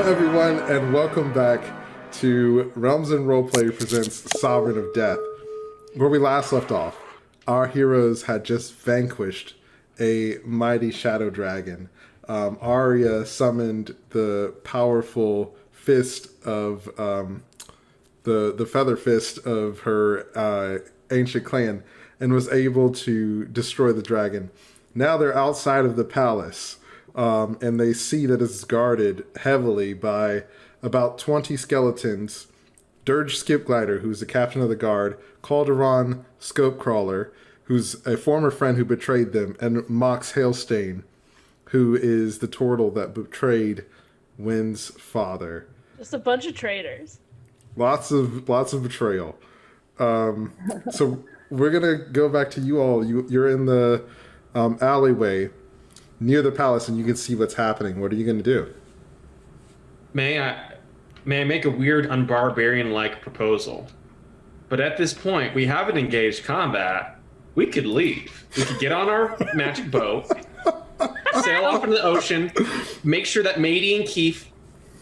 everyone, and welcome back to Realms and Roleplay presents Sovereign of Death. Where we last left off, our heroes had just vanquished a mighty shadow dragon. Aria summoned the powerful fist of the feather fist of her ancient clan and was able to destroy the dragon. Now they're outside of the palace. And they see that it's guarded heavily by about 20 skeletons. Dirge Skipglider, who's the captain of the guard, Caulderon Scopecrawler, who's a former friend who betrayed them, and Mox Hailstain, who is the turtle that betrayed Wind's father. Just a bunch of traitors. Lots of betrayal. So we're gonna go back to you all. You're in the alleyway near the palace, and you can see what's happening. What are you going to do? May I make a weird, unbarbarian-like proposal? But at this point, we haven't engaged combat. We could leave. We could get on our magic boat, sail off into the ocean, make sure that Madie and Keith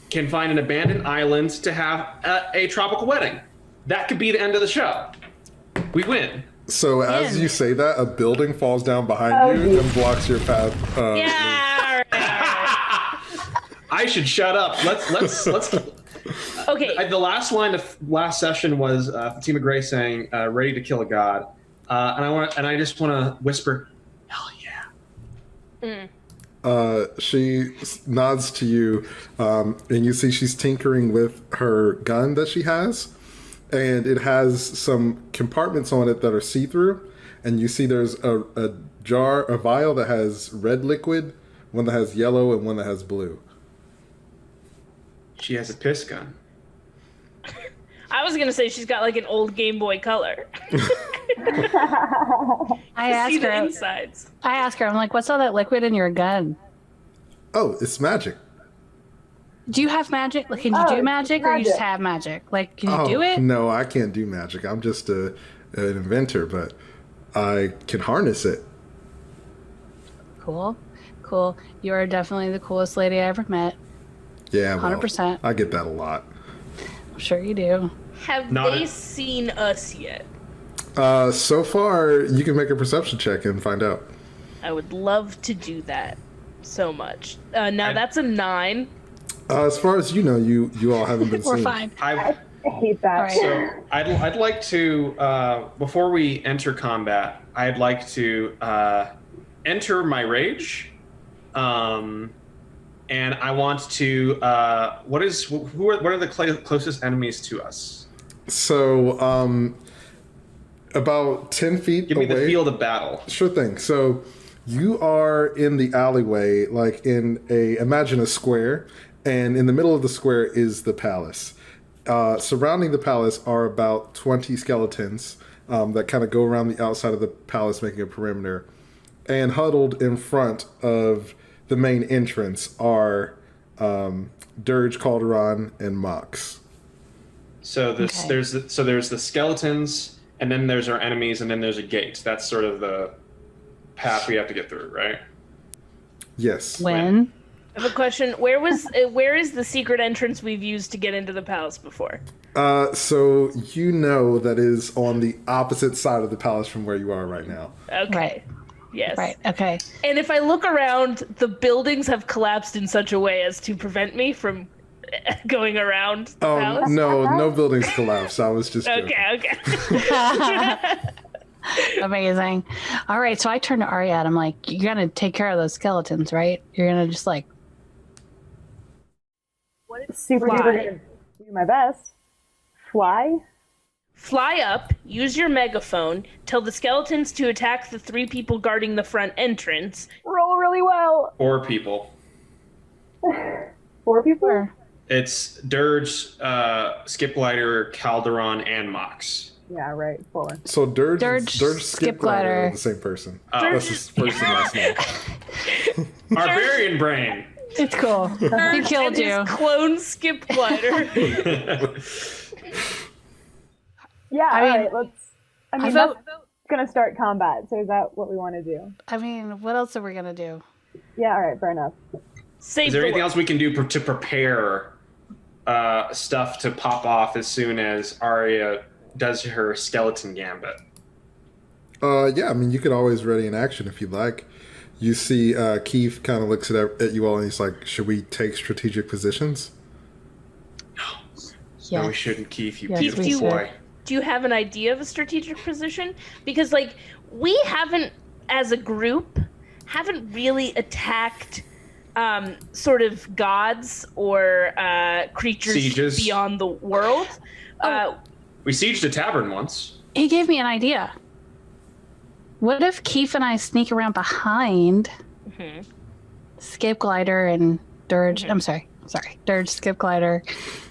can find an abandoned island to have a tropical wedding. That could be the end of the show. We win. So as you say that, a building falls down behind you and blocks your path. Yeah. I should shut up. Let's. Okay. The last line of last session was Fatima Gray saying, "Ready to kill a god," and I just want to whisper, "Hell yeah!" She nods to you, and you see she's tinkering with her gun that she has. And it has some compartments on it that are see-through. And you see there's a vial that has red liquid, one that has yellow, and one that has blue. She has a piss gun. I was gonna say she's got like an old Game Boy Color. I asked her. Insides. I asked her. I'm like, "What's all that liquid in your gun?" Oh, it's magic. Do you have magic? Like, can you do magic, or you just have magic? Like, can you do it? No, I can't do magic. I'm just an inventor, but I can harness it. Cool. You are definitely the coolest lady I ever met. Yeah, 100%. I get that a lot. I'm sure you do. Have they seen us yet? So far, you can make a perception check and find out. I would love to do that so much. That's a 9. As far as you know, you all haven't been seen. We're fine. I hate that. Right. So I'd like to before we enter combat, I'd like to enter my rage, and I want to what are the closest enemies to us? So about 10 feet Give me away. the field of battle. Sure thing. So you are in the alleyway, like imagine a square. And in the middle of the square is the palace. Surrounding the palace are about 20 skeletons that kind of go around the outside of the palace, making a perimeter. And huddled in front of the main entrance are Dirge, Caulderon, and Mox. So there's the skeletons, and then there's our enemies, and then there's a gate. That's sort of the path we have to get through, right? Yes. When? I have a question. Where is the secret entrance we've used to get into the palace before? So you know that is on the opposite side of the palace from where you are right now. Okay. Right. Yes. Right. Okay. And if I look around, the buildings have collapsed in such a way as to prevent me from going around the palace? No buildings collapse. I was just joking. Okay. Amazing. All right. So I turn to Aria and I'm like, "You're gonna take care of those skeletons, right? You're gonna just like." Super duper gonna do my best. Fly up, use your megaphone, tell the skeletons to attack the 3 people guarding the front entrance. Roll really well. 4 people. 4 people? Or, It's Dirge, Skipglider, Caulderon, and Mox. Yeah, right. 4. So Dirge Skipglider. Skipglider are the same person. That's his first and last name. Barbarian brain. it's cool. He killed you. His clone Skipglider. Yeah, I mean, alright, let's... vote. that's gonna start combat, so is that what we want to do? I mean, what else are we gonna do? Yeah, alright, fair enough. Is there anything else we can do to prepare stuff to pop off as soon as Aria does her skeleton gambit? Yeah, I mean, you could always ready in action if you'd like. You see Keith kind of looks at you all and he's like, should we take strategic positions? Yes. No, we shouldn't, Keith, you Yes, beautiful we should. boy. Do you have an idea of a strategic position? Because, like, we haven't, as a group, haven't really attacked sort of gods or creatures Sieges. beyond the world. We sieged a tavern once. He gave me an idea. What if Keith and I sneak around behind Skipglider and Dirge? I'm sorry. Dirge, Skipglider,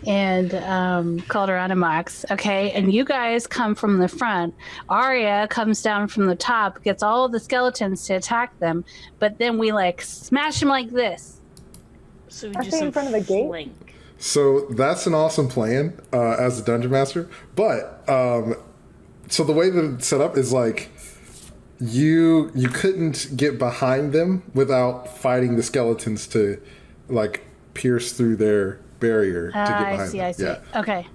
and Caulderon and Mox. Okay, and you guys come from the front. Aria comes down from the top, gets all of the skeletons to attack them, but then we like smash them like this. So we I do stay in some front of the gate? flank. So that's an awesome plan as a dungeon master. But so the way that it's set up is like you couldn't get behind them without fighting the skeletons to like pierce through their barrier to get behind I see. them. Yeah. Okay.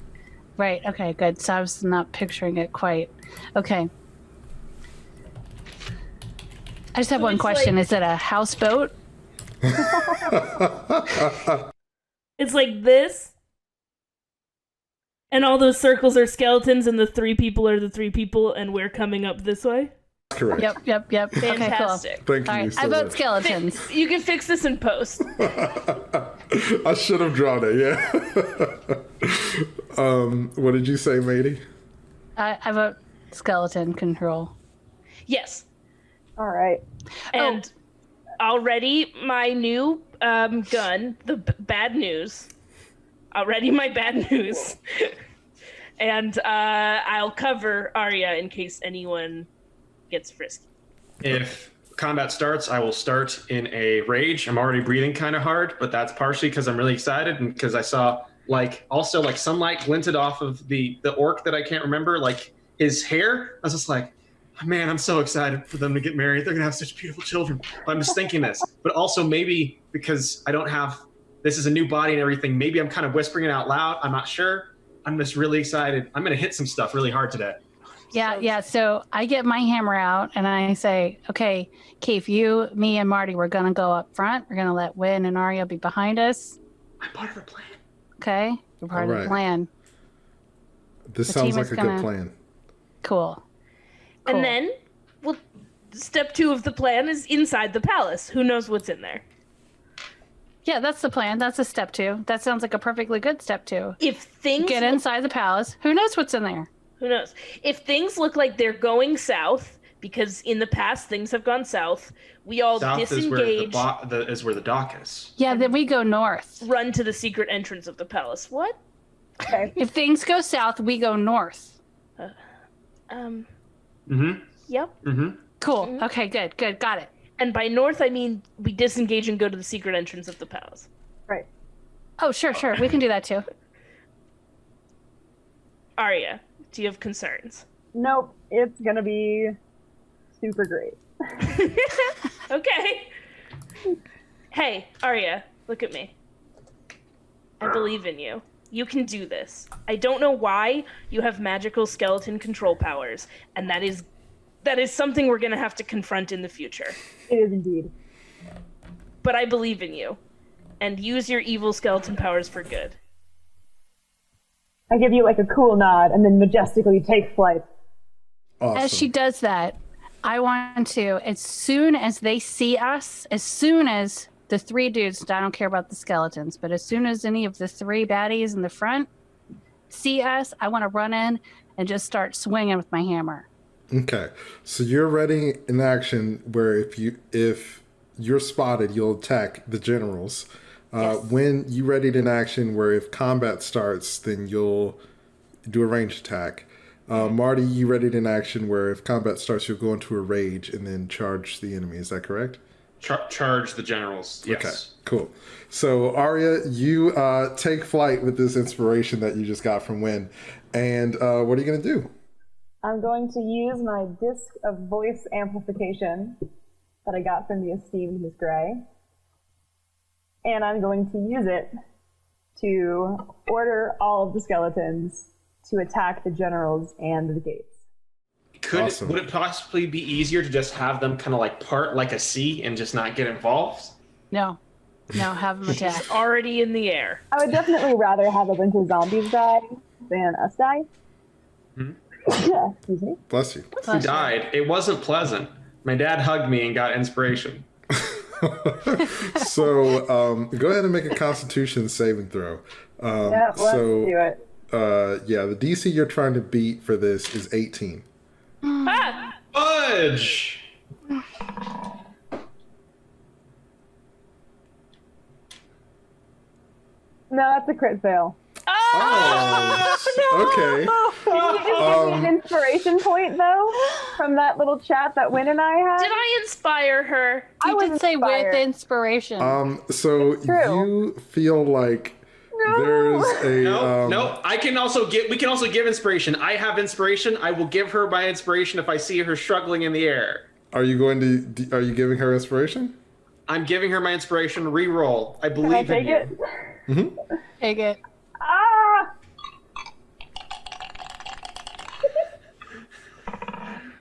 Right. Okay, good. So I was not picturing it quite. Okay. I just have one it's question. like- Is it a houseboat? It's like this, and all those circles are skeletons, and the 3 people are the 3 people, and we're coming up this way. Correct. Yep. Okay, cool. Fantastic. Thank you All right, so I vote much. skeletons. You can fix this in post. I should have drawn it, yeah. What did you say, Madie? I vote skeleton control. Yes. All right. And already my new gun, the bad news. Already my bad news. And I'll cover Aria in case anyone gets frisky. If combat starts, I will start in a rage. I'm already breathing kind of hard, but that's partially because I'm really excited and because I saw also sunlight glinted off of the orc that I can't remember, like his hair. I was just like, oh, man, I'm so excited for them to get married. They're gonna have such beautiful children. I'm just thinking this, but also maybe because I don't have, this is a new body and everything, maybe I'm kind of whispering it out loud. I'm not sure. I'm just really excited. I'm gonna hit some stuff really hard today. Yeah. So I get my hammer out and I say, okay, Keith, you, me, and Marty, we're going to go up front. We're going to let Wynn and Aria be behind us. I'm part of the plan. Okay? You're part of Alright. the plan. This The sounds team like is a gonna- good plan. Cool. And then, well, step 2 of the plan is inside the palace. Who knows what's in there? Yeah, that's the plan. That's a step 2. That sounds like a perfectly good step 2. If things Get inside the palace. Who knows what's in there? Who knows? If things look like they're going south, because in the past things have gone south, we all South disengage, is where the dock is. Yeah, then we go north. run to the secret entrance of the palace. What? Okay. If things go south, we go north. Mm-hmm. Yep. Mm-hmm. Cool. Okay, good. Got it. And by north, I mean we disengage and go to the secret entrance of the palace. Right. Oh, sure. We can do that too. Aria, do you have concerns? Nope. It's gonna be super great. Okay. Hey, Aria, look at me. I believe in you. You can do this. I don't know why you have magical skeleton control powers, and that is something we're gonna have to confront in the future. It is indeed. But I believe in you. And use your evil skeleton powers for good. I give you like a cool nod and then majestically take flight. Awesome. As she does that, I want to, as soon as they see us, as soon as the 3 dudes, I don't care about the skeletons, but as soon as any of the 3 baddies in the front see us, I want to run in and just start swinging with my hammer. Okay, so you're ready in action where if you're spotted, you'll attack the generals. When you readied in action where if combat starts, then you'll do a ranged attack. Marty, you readied in action where if combat starts, you'll go into a rage and then charge the enemy. Is that correct? Charge the generals. Yes. Okay, cool. So Aria, you take flight with this inspiration that you just got from Wynn. And what are you going to do? I'm going to use my disc of voice amplification that I got from the esteemed Miss Gray. and I'm going to use it to order all of the skeletons to attack the generals and the gates. Would it possibly be easier to just have them kind of like part like a sea and just not get involved? No, have them attack. It's already in the air. I would definitely rather have a bunch of zombies die than us die. Excuse me. Bless you. He died. It wasn't pleasant. My dad hugged me and got inspiration. So go ahead and make a Constitution saving throw. Let's do it. The DC you're trying to beat for this is 18. Fudge! No, that's a crit fail. Okay. Can you just give me an inspiration point, though, from that little chat that Wynn and I had? Did I inspire her? I would say with inspiration. So you feel like there's a no. We can also give inspiration. I have inspiration. I will give her my inspiration if I see her struggling in the air. Are you giving her inspiration? I'm giving her my inspiration. Reroll. I believe in you. It? Mm-hmm. Take it. Ah!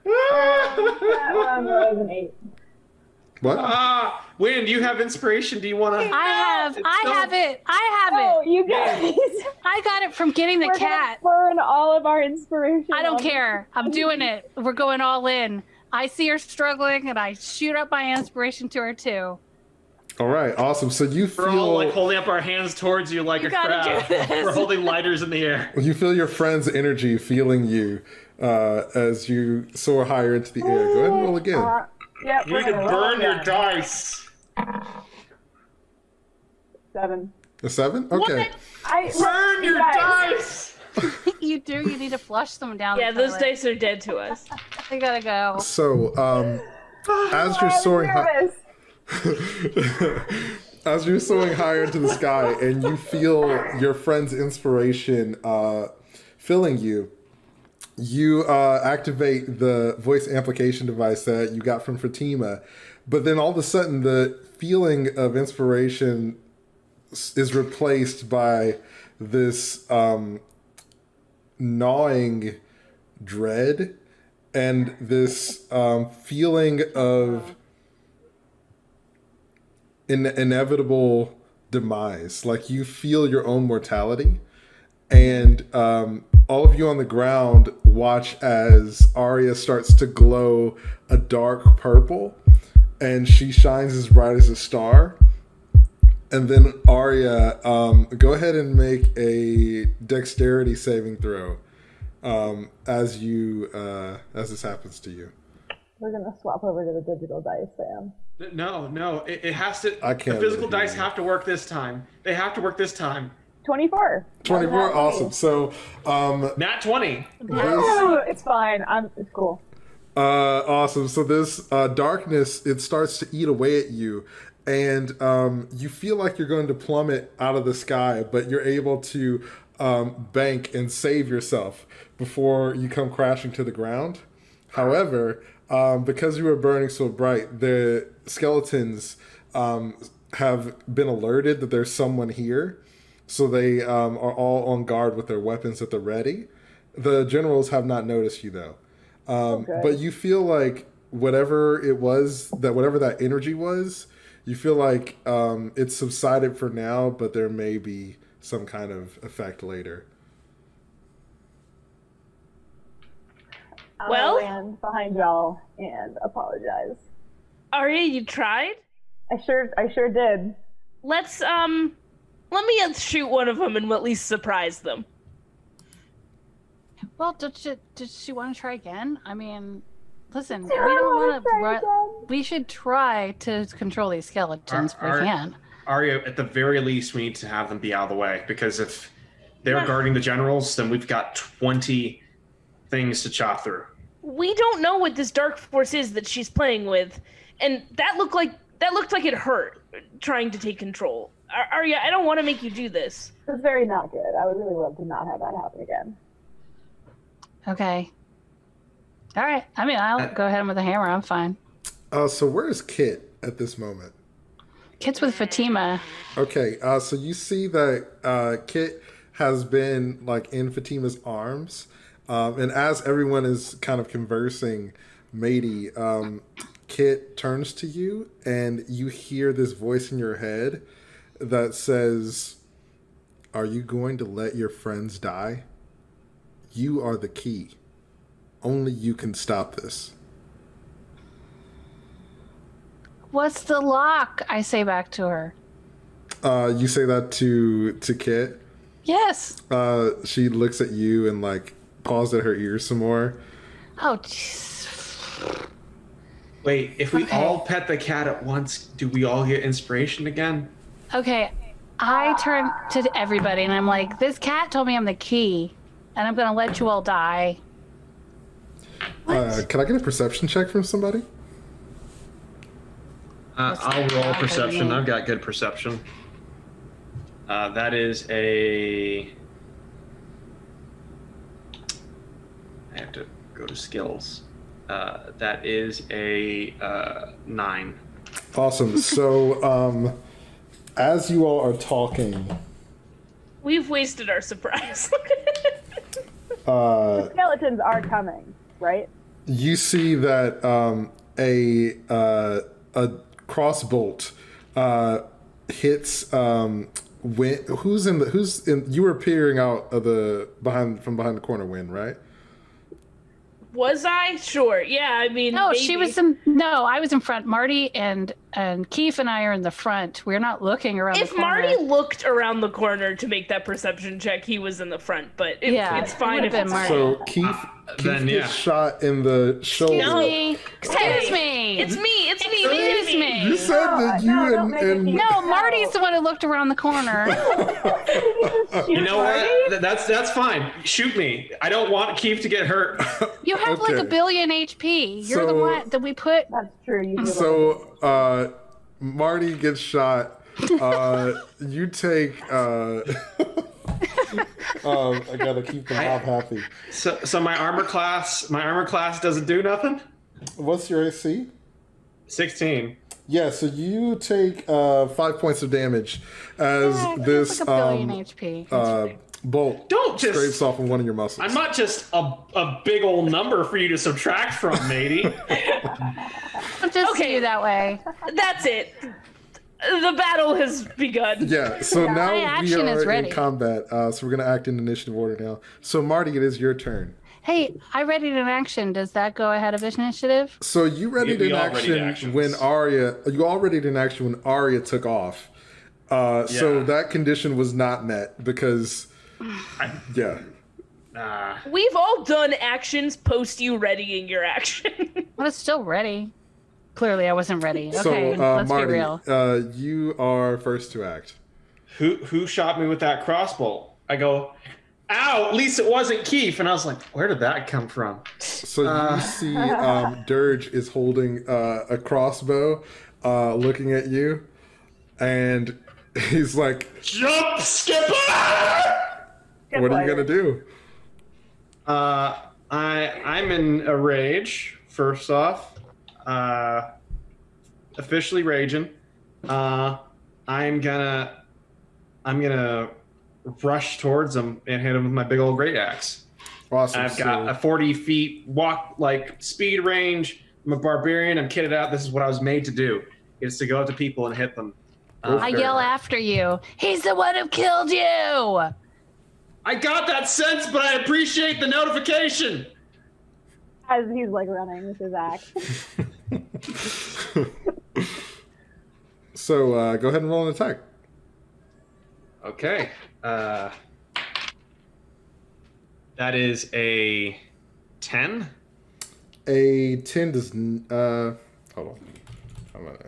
That one was an 8. What? Wynn, do you have inspiration? Do you want to? I have it. Oh, you guys! I got it from getting the We're cat. gonna burn all of our inspiration. I don't care. I'm doing it. We're going all in. I see her struggling, and I shoot up my inspiration to her too. All right, awesome. So you feel We're all like holding up our hands towards you like a crowd. We're holding lighters in the air. You feel your friend's energy feeling you as you soar higher into the air. Go ahead and roll again. You need to burn your dice. 7. A 7? Okay. Burn your dice. You do. You need to flush them down. Yeah, the those toilet. dice are dead to us. They gotta go. So, as you're soaring as you're soaring higher into the sky and you feel your friend's inspiration filling you, you activate the voice amplification device that you got from Fatima, but then all of a sudden the feeling of inspiration is replaced by this gnawing dread and this feeling of inevitable demise. Like you feel your own mortality, and all of you on the ground watch as Aria starts to glow a dark purple, and she shines as bright as a star. And then Aria, go ahead and make a dexterity saving throw as this happens to you. We're gonna swap over to the digital dice, Sam. No, it has to. I can't. The physical dice have to work this time. They have to work this time. 24. 24, awesome. So, Nat 20. No, it's fine. It's cool. Awesome. So this darkness, it starts to eat away at you, and you feel like you're going to plummet out of the sky, but you're able to bank and save yourself before you come crashing to the ground. However, because you were burning so bright, the skeletons have been alerted that there's someone here. So they are all on guard with their weapons at the ready. The generals have not noticed you, though. But you feel like whatever that energy was, you feel like it's subsided for now, but there may be some kind of effect later. Well? I'll land behind y'all and apologize. Aria, you tried? I sure did. Let's, let me shoot one of them and at least surprise them. Well, did she want to try again? I mean, listen, we don't want to. We should try to control these skeletons if we can. Aria, at the very least, we need to have them be out of the way, because if they're guarding the generals, then we've got 20 things to chop through. We don't know what this dark force is that she's playing with, and that looked like it hurt trying to take control. Aria, I don't want to make you do this. It's very not good. I would really love to not have that happen again. Okay. All right. I mean, I'll go ahead with the hammer. I'm fine. So where is Kit at this moment? Kit's with Fatima. Okay, so you see that Kit has been like in Fatima's arms, and as everyone is kind of conversing, Madie, Kit turns to you, and you hear this voice in your head that says, "Are you going to let your friends die? You are the key. Only you can stop this." What's the lock? I say back to her. You say that to Kit. Yes. She looks at you and like paws at her ears some more. Oh, jeez. Wait, if we all pet the cat at once, do we all get inspiration again? Okay, I turn to everybody and I'm like, this cat told me I'm the key, and I'm gonna let you all die. Can I get a perception check from somebody? I'll roll perception. I've got good perception. That is a... I have to go to skills. That is a 9. Awesome. So, as you all are talking, We've wasted our surprise. The skeletons are coming, right? you see that a crossbolt hits. Who's in? You were peering out of from behind the corner. Win, right? Was I? Sure. Yeah, I mean. No, maybe. she was in. No, I was in front. Marty and Keith and I are in the front. We're not looking around the If corner. Marty looked around the corner to make that perception check, he was in the front. But it's fine it if would've it's been Marty. So Keith Then, yeah. gets shot in the shoulder. Excuse me. It's me. It's me. Excuse It's me. You said that you don't make it and easy. No, Marty's the one who looked around the corner. You know what? That's fine. Shoot me. I don't want Keith to get hurt. You have like Okay. 1 billion HP. You're the So- one that we put. That's true. You do So, Marty gets shot. You take. I gotta keep the mob happy. So my armor class doesn't do nothing? What's your AC? 16. Yeah, so you take 5 points of damage as this like 1 billion HP. bolt Don't just- scrapes off of one of your muscles. I'm not just a big old number for you to subtract from, matey. I'm just Okay. see you that way. That's it. The battle has begun. Yeah, so My now we action is are in ready. combat, so we're gonna act in initiative order now. So Marty, it is your turn. Hey, I readied an action. Does that go ahead of initiative? So you readied We an all readied action actions. when Aria. You all readied an action when Aria took off. So Yeah. that condition was not met because, yeah. We've all done actions post you readying your action. Well, it's still ready. Clearly, I wasn't ready. Okay, So let's Marty, be real. you are first to act. Who shot me with that crossbow? I go, ow, at least it wasn't Keith. And I was like, where did that come from? So you see Dirge is holding a crossbow, looking at you, and he's like, Jump, Skipper! "What are you gonna do?" I'm in a rage, first off. Officially raging. I'm gonna rush towards him and hit him with my big old great axe. Awesome. I've got a 40 feet walk, like speed range. I'm a barbarian. I'm kitted out. This is what I was made to do. Is to go up to people and hit them. I yell after you. He's the one who killed you. I got that sense, but I appreciate the notification. As he's like running with his axe. So go ahead and roll an attack. Okay. That is a 10. A 10 does. Hold on. I'm gonna.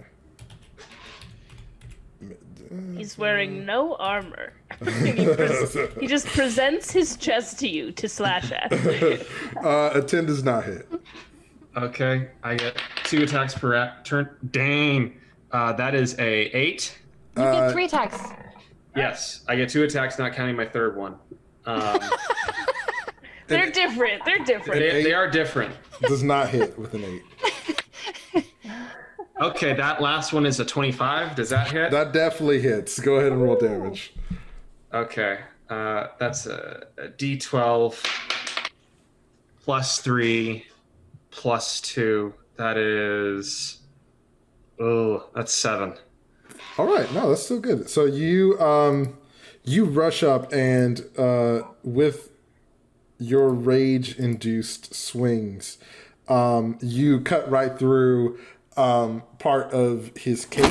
He's wearing no armor. He just presents his chest to you to slash at. A 10 does not hit. Okay. I get 2 attacks per turn. Dang. That is a 8. You get 3 attacks. Yes, I get 2 attacks, not counting my third one. They're different. They're different. They are different. Does not hit with an 8. Okay, that last one is a 25. Does that hit? That definitely hits. Go ahead and roll damage. Okay, that's a D12 plus 3 plus 2. That is... Oh, that's 7. All right, no, that's still good. So you rush up and with your rage-induced swings, you cut right through part of his cape,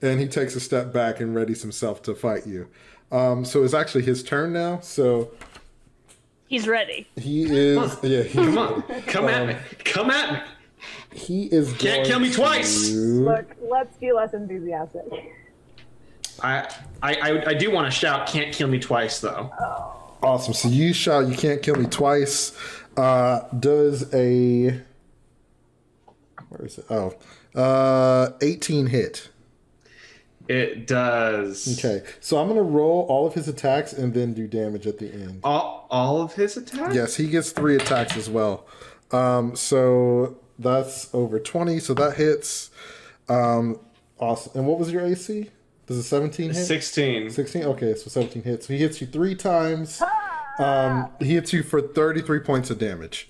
and he takes a step back and readies himself to fight you. So it's actually his turn now. So he's ready. he is. Yeah, Come on, come at me. Come at me. he is. Can't kill me twice. Look, let's be less enthusiastic. I do want to shout, "Can't kill me twice," though. Awesome. So you shout, "You can't kill me twice." Does a where is it? Oh, 18 hit. It does. Okay, so I'm gonna roll all of his attacks and then do damage at the end. All of his attacks? Yes, he gets 3 attacks as well. So that's over 20. So that hits. Awesome. And what was your AC? Does a 17 hit? 16. 16. Okay, so 17 hits. So he hits you 3 times. He hits you for 33 points of damage.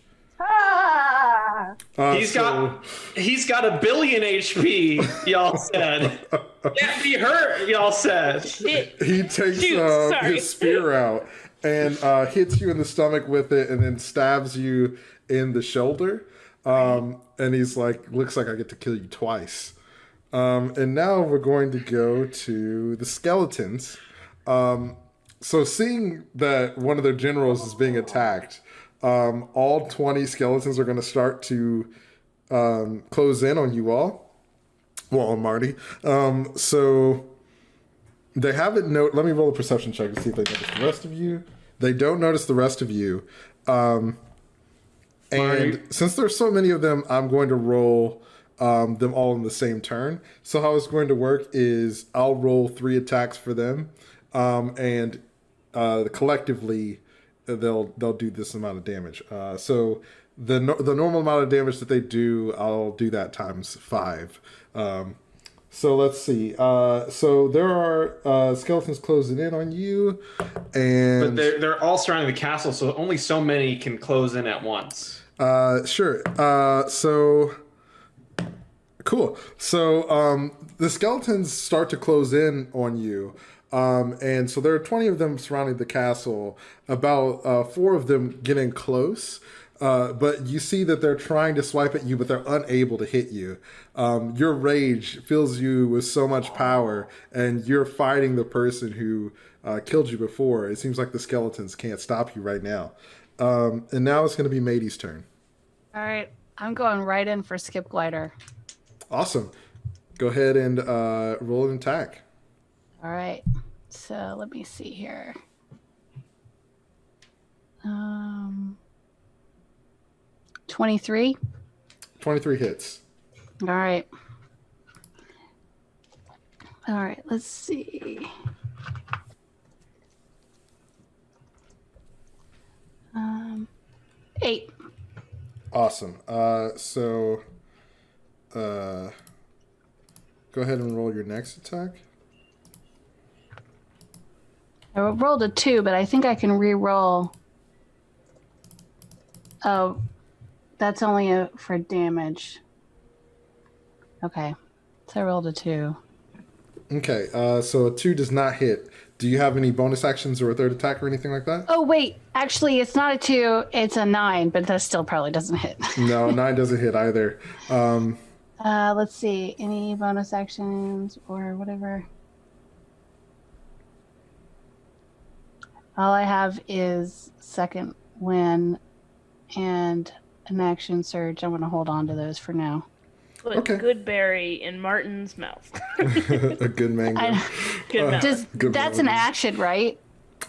He's got a billion HP, y'all said. Can't be hurt, y'all said. He takes Sorry. his spear out and hits you in the stomach with it, and then stabs you in the shoulder. And he's like, "Looks like I get to kill you twice." And now we're going to go to the skeletons. So seeing that one of their generals is being attacked, all 20 skeletons are going to start to close in on you all. Well, on Marty. So they haven't let me roll a perception check to see if they notice the rest of you. They don't notice the rest of you. And since there's so many of them, I'm going to roll them all in the same turn. So how it's going to work is I'll roll 3 attacks for them, and collectively they'll do this amount of damage. So the normal amount of damage that they do, I'll do that times 5. So let's see. So there are skeletons closing in on you, and But they're all surrounding the castle, so only so many can close in at once. sure. So cool. So the skeletons start to close in on you. And so there are 20 of them surrounding the castle, about 4 of them getting close. But you see that they're trying to swipe at you, but they're unable to hit you. Your rage fills you with so much power, and you're fighting the person who killed you before. It seems like the skeletons can't stop you right now. And now it's going to be Madie's turn. All right. I'm going right in for Skipglider. Awesome. Go ahead and roll an attack. All right. So let me see here. 23. 23 hits. All right. All right. Let's see. 8. Awesome. So go ahead and roll your next attack. I rolled a 2, but I think I can re-roll. Oh, that's only for damage. Okay, so I rolled a 2. Okay, so a 2 does not hit. Do you have any bonus actions or a third attack or anything like that? Oh wait, actually, it's not a 2; it's a 9, but that still probably doesn't hit. No, 9 doesn't hit either. Let's see, any bonus actions or whatever. All I have is second win and an action surge. I'm going to hold on to those for now. Put Okay. good berry in Martin's mouth. A good mango. Good mouth. Good That's an action, right?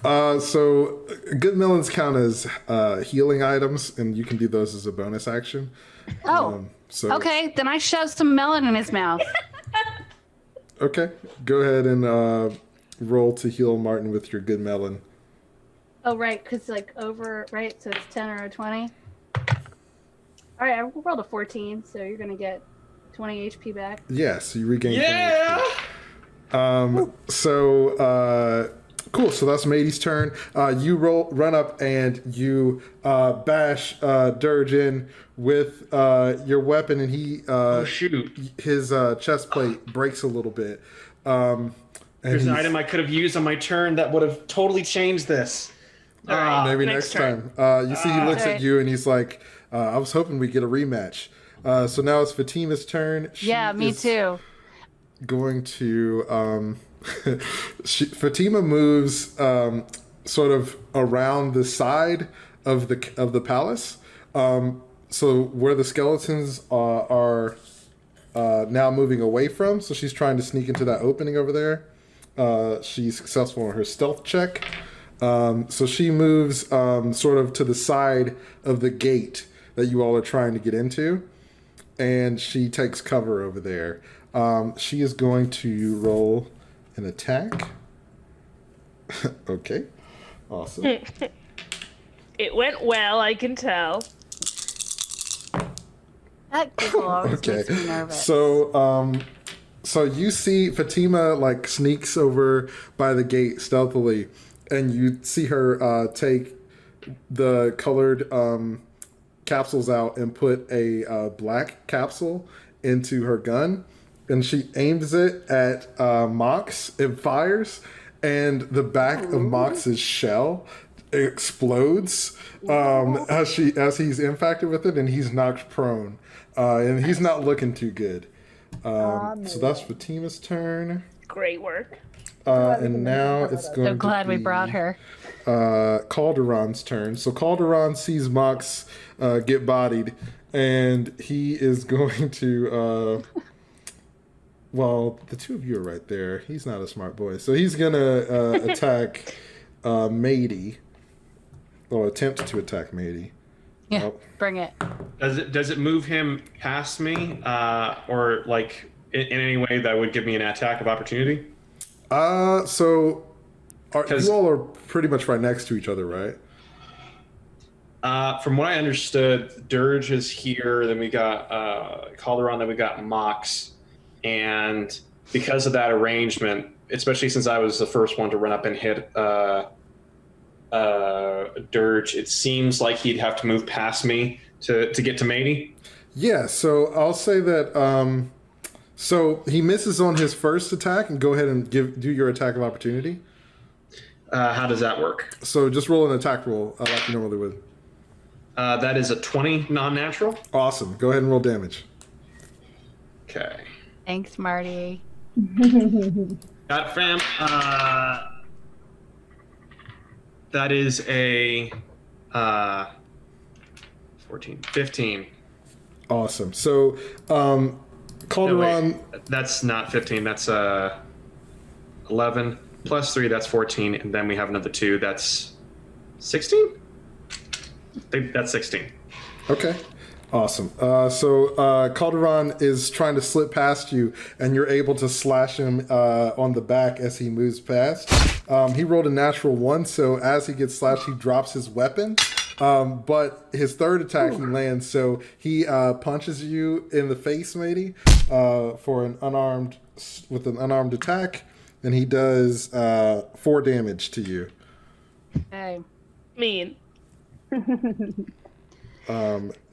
So good melons count as healing items, and you can do those as a bonus action. Oh, So okay. Then I shove some melon in his mouth. Okay, go ahead and roll to heal Martin with your good melon. Oh, right, because right, so it's 10 or a 20. All right, I rolled a 14, so you're going to get 20 HP back. Yes, you regain 20 Yeah. HP. Cool. So that's Madie's turn. You run up and you bash Dirge in with your weapon, and he Oh shoot! his chest plate breaks a little bit. There's an item I could have used on my turn that would have totally changed this. All right, Maybe next time. You see, he looks at you and he's like, "I was hoping we'd get a rematch." So now it's Fatima's turn. Yeah, me too. Going to Fatima moves sort of around the side of the palace. So where the skeletons are now moving away from. So she's trying to sneak into that opening over there. She's successful in her stealth check. So she moves sort of to the side of the gate that you all are trying to get into. And she takes cover over there. She is going to roll an attack. Okay. Awesome. It went well, I can tell. That giggle always Okay. makes me nervous. So you see Fatima like sneaks over by the gate stealthily, and you see her take the colored capsules out and put a black capsule into her gun, and she aims it at Mox. It fires, and the back of Mox's shell explodes as he's impacted with it, and he's knocked prone, and he's not looking too good. So that's Fatima's turn, Great work. and now it's going. So glad to we be, brought her. Calderon's turn. So Caulderon sees Mox get bodied, and he is going to. Well, the two of you are right there. He's not a smart boy, so he's gonna attack Madie, or attempt to attack Madie. Yeah, Oh. bring it. Does it move him past me, or like in any way that would give me an attack of opportunity? So Because- you all are pretty much right next to each other, right? From what I understood, Dirge is here. Then we got Calderon. Then we got Mox, and because of that arrangement, especially since I was the first one to run up and hit Dirge, it seems like he'd have to move past me to get to Madie. Yeah. So I'll say that. So he misses on his first attack, and go ahead and do your attack of opportunity. How does that work? So just roll an attack roll like you normally would. That is a 20 non-natural. Awesome. Go ahead and roll damage. Okay. Thanks, Marty. Got fam. That is a 14, 15. Awesome. So Calderon. No, wait. That's not 15. That's 11 plus 3. That's 14, and then we have another 2. That's 16. I think that's 16. Okay. Awesome. So Calderon is trying to slip past you, and you're able to slash him on the back as he moves past. He rolled a natural 1, so as he gets slashed, he drops his weapon. But his third attack, he lands, so he punches you in the face, Madie, with an unarmed attack, and he does 4 damage to you. Hey. Mean.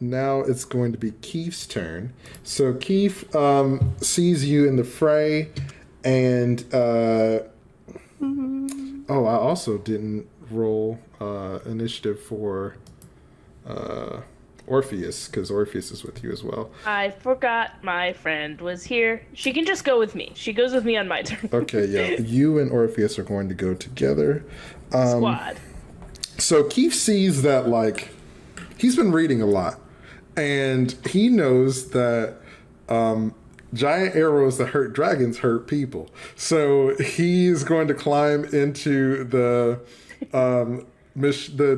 Now it's going to be Keith's turn. So Keith sees you in the fray, and I also didn't roll initiative for Orpheus, because Orpheus is with you as well. I forgot my friend was here. She can just go with me. She goes with me on my turn. Okay, yeah. You and Orpheus are going to go together. Squad. So Keith sees that, like, he's been reading a lot, and he knows that giant arrows that hurt dragons hurt people. So he's going to climb into the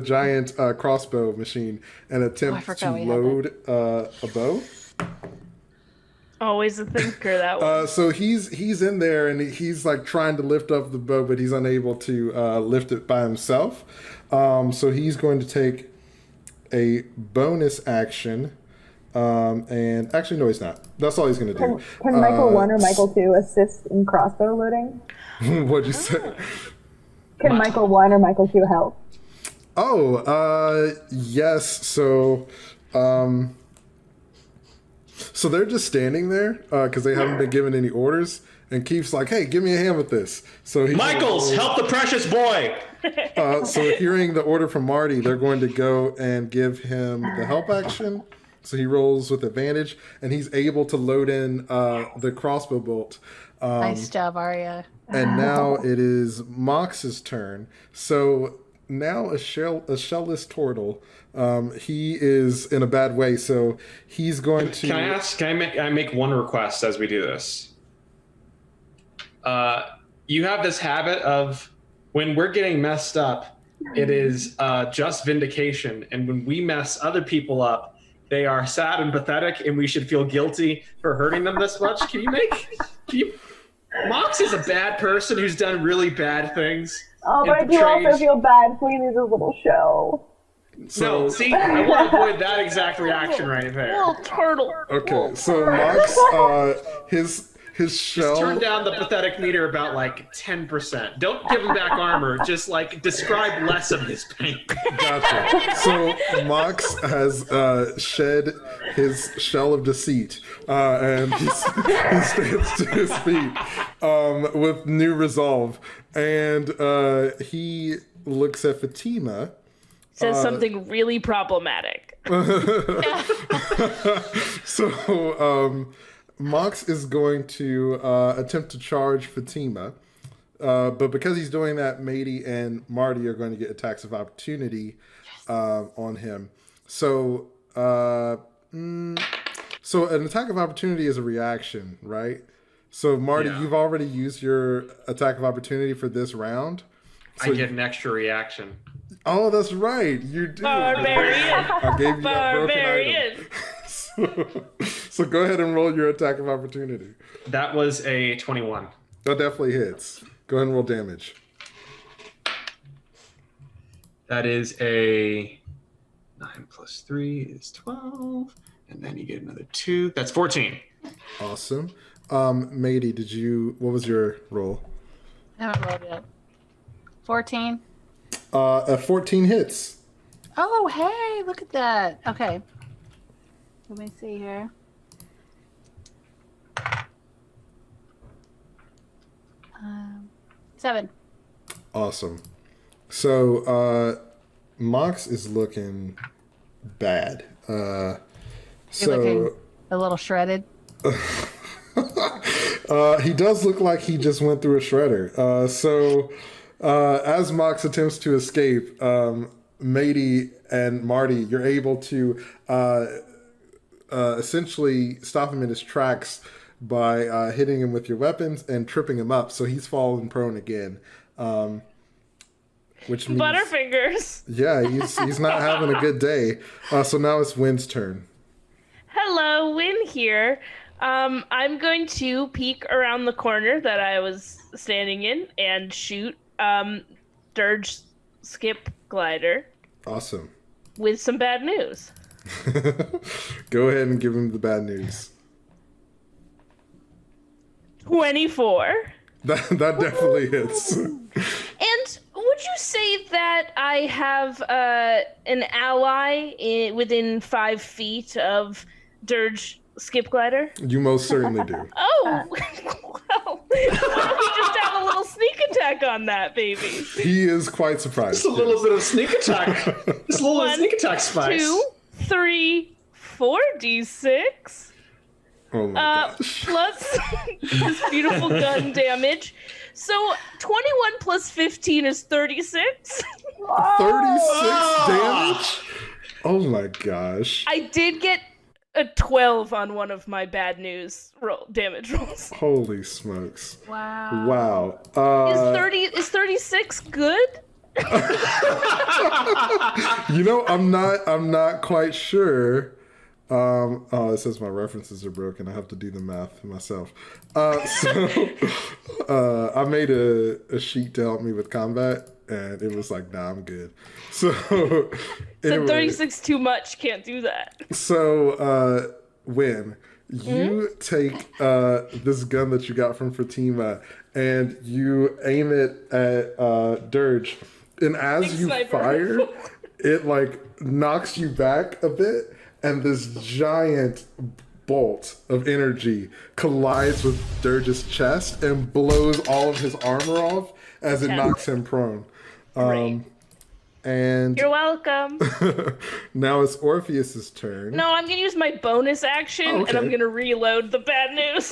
giant crossbow machine and attempt to load a bow. Always a thinker, that one. So he's in there, and he's like trying to lift up the bow, but he's unable to lift it by himself. So he's going to take a bonus action And actually, no, he's not. That's all he's going to do. Can Michael 1 or Michael 2 assist in crossbow loading? What'd you say? Can Michael 1 or Michael 2 help? Oh, yes. So they're just standing there because they haven't been given any orders. And Keith's like, "Hey, give me a hand with this." So Michaels, help the precious boy. So hearing the order from Marty, they're going to go and give him the help action. So he rolls with advantage, and he's able to load in the crossbow bolt. Nice job, Aria. And now it is Mox's turn. So now a shellless turtle. He is in a bad way, so he's going to. Can I make one request as we do this? You have this habit of when we're getting messed up, it is just vindication, and when we mess other people up, they are sad and pathetic, and we should feel guilty for hurting them this much. Mox is a bad person who's done really bad things. Oh, but I do also feel bad for his little show. So, see, I want to avoid that exact reaction right there. Little turtle. Okay, so Mox, his shell. Just turn down the pathetic meter about like 10%. Don't give him back armor. Just like describe less of his pain. Gotcha. So Mox has shed his shell of deceit, and he stands to his feet with new resolve, and he looks at Fatima. Says something really problematic. So Mox is going to attempt to charge Fatima, but because he's doing that, Madie and Marty are going to get attacks of opportunity on him. So an attack of opportunity is a reaction, right? So Marty, you've already used your attack of opportunity for this round. So I get an extra reaction. Oh, that's right. You do. Barbarian. I gave you that broken Barbarian. item. So go ahead and roll your attack of opportunity. That was a 21. That definitely hits. Go ahead and roll damage. That is a 9 plus 3 is 12. And then you get another 2. That's 14. Awesome. Madie, what was your roll? I haven't rolled yet. 14. A 14 hits. Oh, hey, look at that. Okay. Let me see here. Seven. Awesome. So Mox is looking bad. You're looking a little shredded. He does look like he just went through a shredder. As Mox attempts to escape, Madie and Marty, you're able to essentially stop him in his tracks by hitting him with your weapons and tripping him up. So he's fallen prone again. Which means, Butterfingers. Yeah, he's not having a good day. So now it's Wynn's turn. Hello, Wynn here. I'm going to peek around the corner that I was standing in and shoot Dirge Skipglider. Awesome. With some bad news. Go ahead and give him the bad news. 24. That definitely hits. And would you say that I have an ally within 5 feet of Dirge Skipglider? You most certainly do. Oh, well, we just have a little sneak attack on that, baby. He is quite surprised. Just a little bit of sneak attack. Just a little sneak attack spice. 2, 3, 4 d6. Oh my gosh. Plus this beautiful gun damage. So 21 plus 15 is 36. 36 damage? Oh my gosh. I did get a 12 on one of my bad news damage rolls. Holy smokes. Wow. Wow. Is 36 good? I'm not quite sure. It says my references are broken. I have to do the math myself. I made a sheet to help me with combat, and it was like, nah, I'm good. So Said anyway, 36 too much. Can't do that. So Win, you take this gun that you got from Fatima and you aim it at Dirge, and as Big you sniper. fire, it like knocks you back a bit, and this giant bolt of energy collides with Dirge's chest and blows all of his armor off as it knocks him prone. Great. And You're welcome. now it's Orpheus's turn. No, I'm gonna use my bonus action, Oh, okay. and I'm gonna reload the bad news.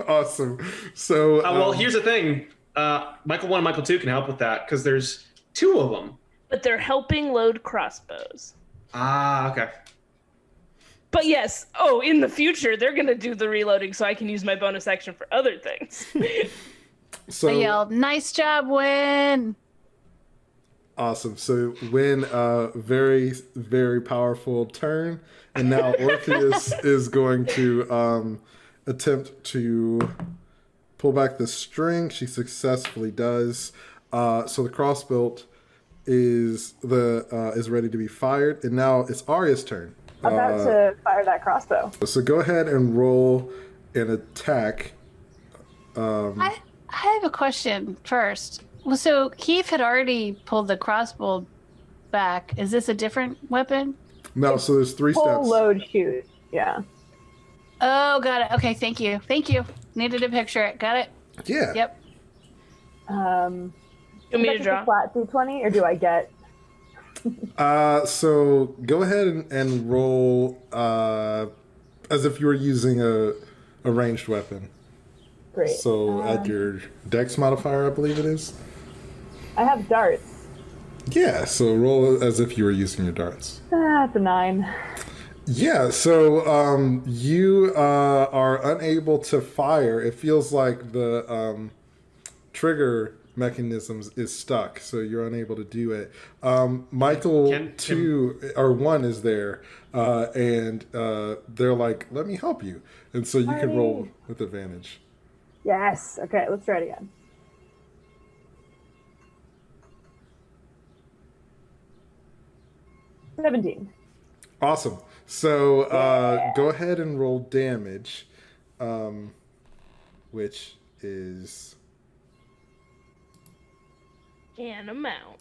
Awesome. So Well, here's the thing. Michael 1 and Michael 2 can help with that because there's 2 of them. But they're helping load crossbows. Ah, okay. But yes, in the future, they're gonna do the reloading so I can use my bonus action for other things. so I yelled, "Nice job, Win!" awesome. So Win, very, very powerful turn. And now Orpheus is going to attempt to pull back the string. She successfully does. So the crossbow is ready to be fired. And now it's Aria's turn. About to fire that crossbow. So go ahead and roll an attack. I have a question first. Well, so Keith had already pulled the crossbow back. Is this a different weapon? No, so there's 3 Full steps. load shoot. Yeah. Oh, got it. Okay, thank you. Needed to picture it. Got it. Yeah. Yep. You want me to Just a draw? flat d20, or do I get? So go ahead and roll as if you were using a ranged weapon. Great. So add your dex modifier, I believe it is. I have darts. Yeah, so roll as if you were using your darts. That's a 9. Yeah, so you are unable to fire. It feels like the trigger mechanisms is stuck, so you're unable to do it. Michael 1 is there, and they're like, let me help you. And so you can roll with advantage. Yes. Okay, let's try it again. $17. Awesome. So go ahead and roll damage, which is An amount.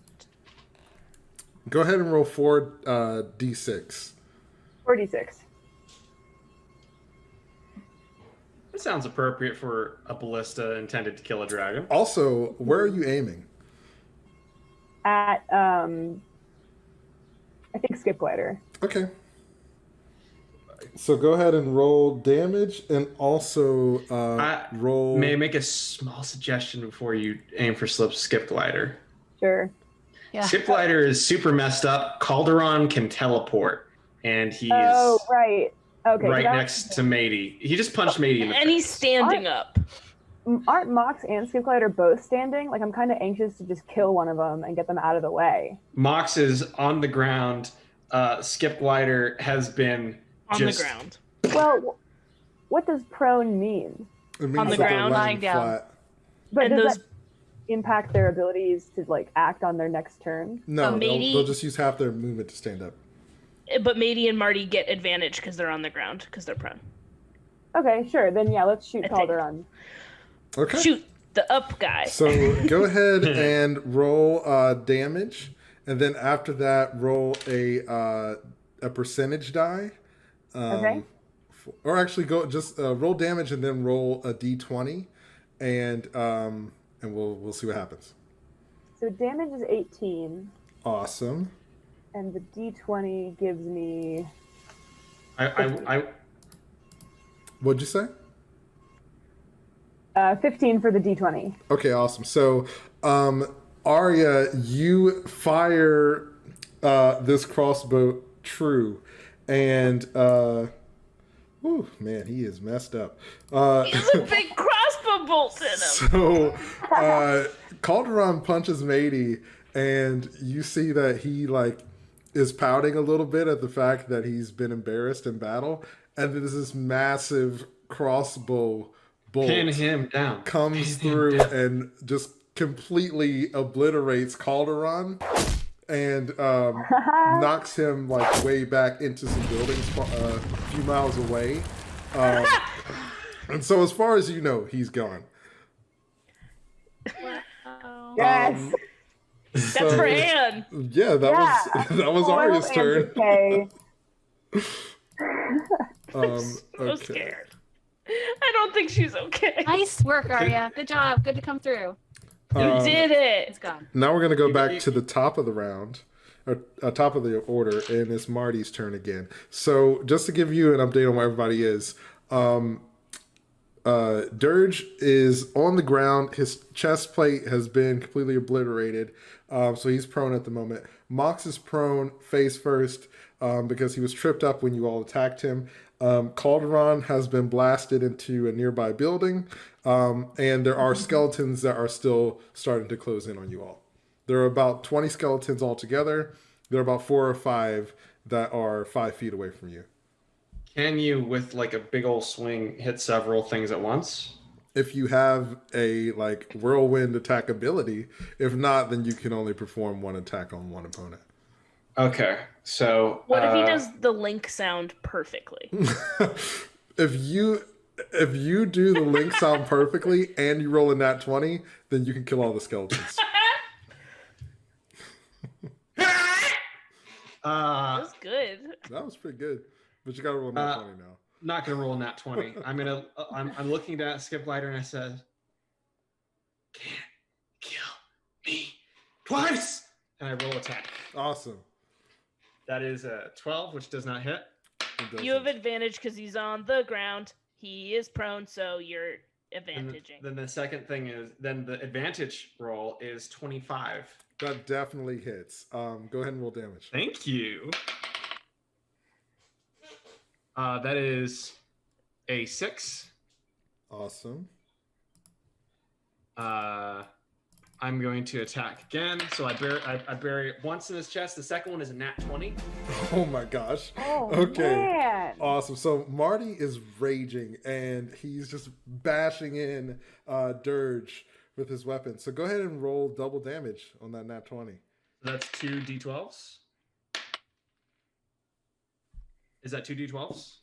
go ahead and roll 4 d6. 46. That sounds appropriate for a ballista intended to kill a dragon. Also, where are you aiming? At I think Skipglider. Okay. So go ahead and roll damage, and also roll. May I make a small suggestion before you aim for Skipglider? Sure. Yeah. Skipglider is super messed up. Calderon can teleport, and he's Oh, right. Okay. right next to Madie. He just punched Madie in the And face. he's standing up. Aren't Mox and Skipglider both standing? Like, I'm kind of anxious to just kill one of them and get them out of the way. Mox is on the ground. Skipglider has been On just the ground. Well, what does prone mean? It means on the that they're ground, laying lying down. flat. But And does those- that impact their abilities to, like, act on their next turn? No, Madie- they'll just use half their movement to stand up. But Madie and Marty get advantage because they're on the ground, because they're prone. Okay, sure. Then, yeah, let's shoot think. Calderon. Okay. Shoot the up guy. So go ahead and roll damage, and then after that, roll a percentage die. Okay. Or actually, go just roll damage and then roll a d20, and we'll see what happens. So damage is 18, Awesome. and the d20 gives me... I What'd you say? 15 for the d20. Okay, awesome. So, Aria, you fire this crossbow true, and ooh, man, he is messed up. He has a big crossbow bolt in him. So, Caulderon punches Madie, and you see that he is pouting a little bit at the fact that he's been embarrassed in battle, and then there's this massive crossbow bolt pin him down. comes through and just completely obliterates Caulderon and knocks him like way back into some buildings a few miles away. And so as far as you know, he's gone. Wow. Yes. That's for Anne. Yeah, that was Aria's turn. So scared. I don't think she's okay. Nice work, Aria. Good job. Good to come through. You did it. It's gone. Now we're going to go back to the top of the round, or top of the order, and it's Marty's turn again. So just to give you an update on where everybody is, Dirge is on the ground. His chest plate has been completely obliterated, so he's prone at the moment. Mox is prone face first because he was tripped up when you all attacked him. Caulderon has been blasted into a nearby building, and there are skeletons that are still starting to close in on you all. There are about 20 skeletons altogether. There are about 4 or 5 that are 5 feet away from you. Can you, with like a big old swing, hit several things at once? If you have a like whirlwind attack ability, if not, then you can only perform one attack on one opponent. Okay, so What if he does the link sound perfectly? If you do the link sound perfectly and you roll a nat 20, then you can kill all the skeletons. That was good. That was pretty good, but you got to roll a nat 20 now. Not gonna roll a nat 20. I'm looking at Skipglider and I said, "Can't kill me twice," and I roll attack. Awesome. That is a 12, which does not hit. You have advantage because he's on the ground. He is prone, so you're And advantaging. then the second thing is, then the advantage roll is 25. That definitely hits. Go ahead and roll damage. Thank you. That is a 6. Awesome. I'm going to attack again. So I bury it once in his chest. The second one is a nat 20. Oh my gosh. Oh, Okay. man. Awesome. So Marty is raging and he's just bashing in Dirge with his weapon. So go ahead and roll double damage on that nat 20. That's 2 d12s. Is that 2 d12s?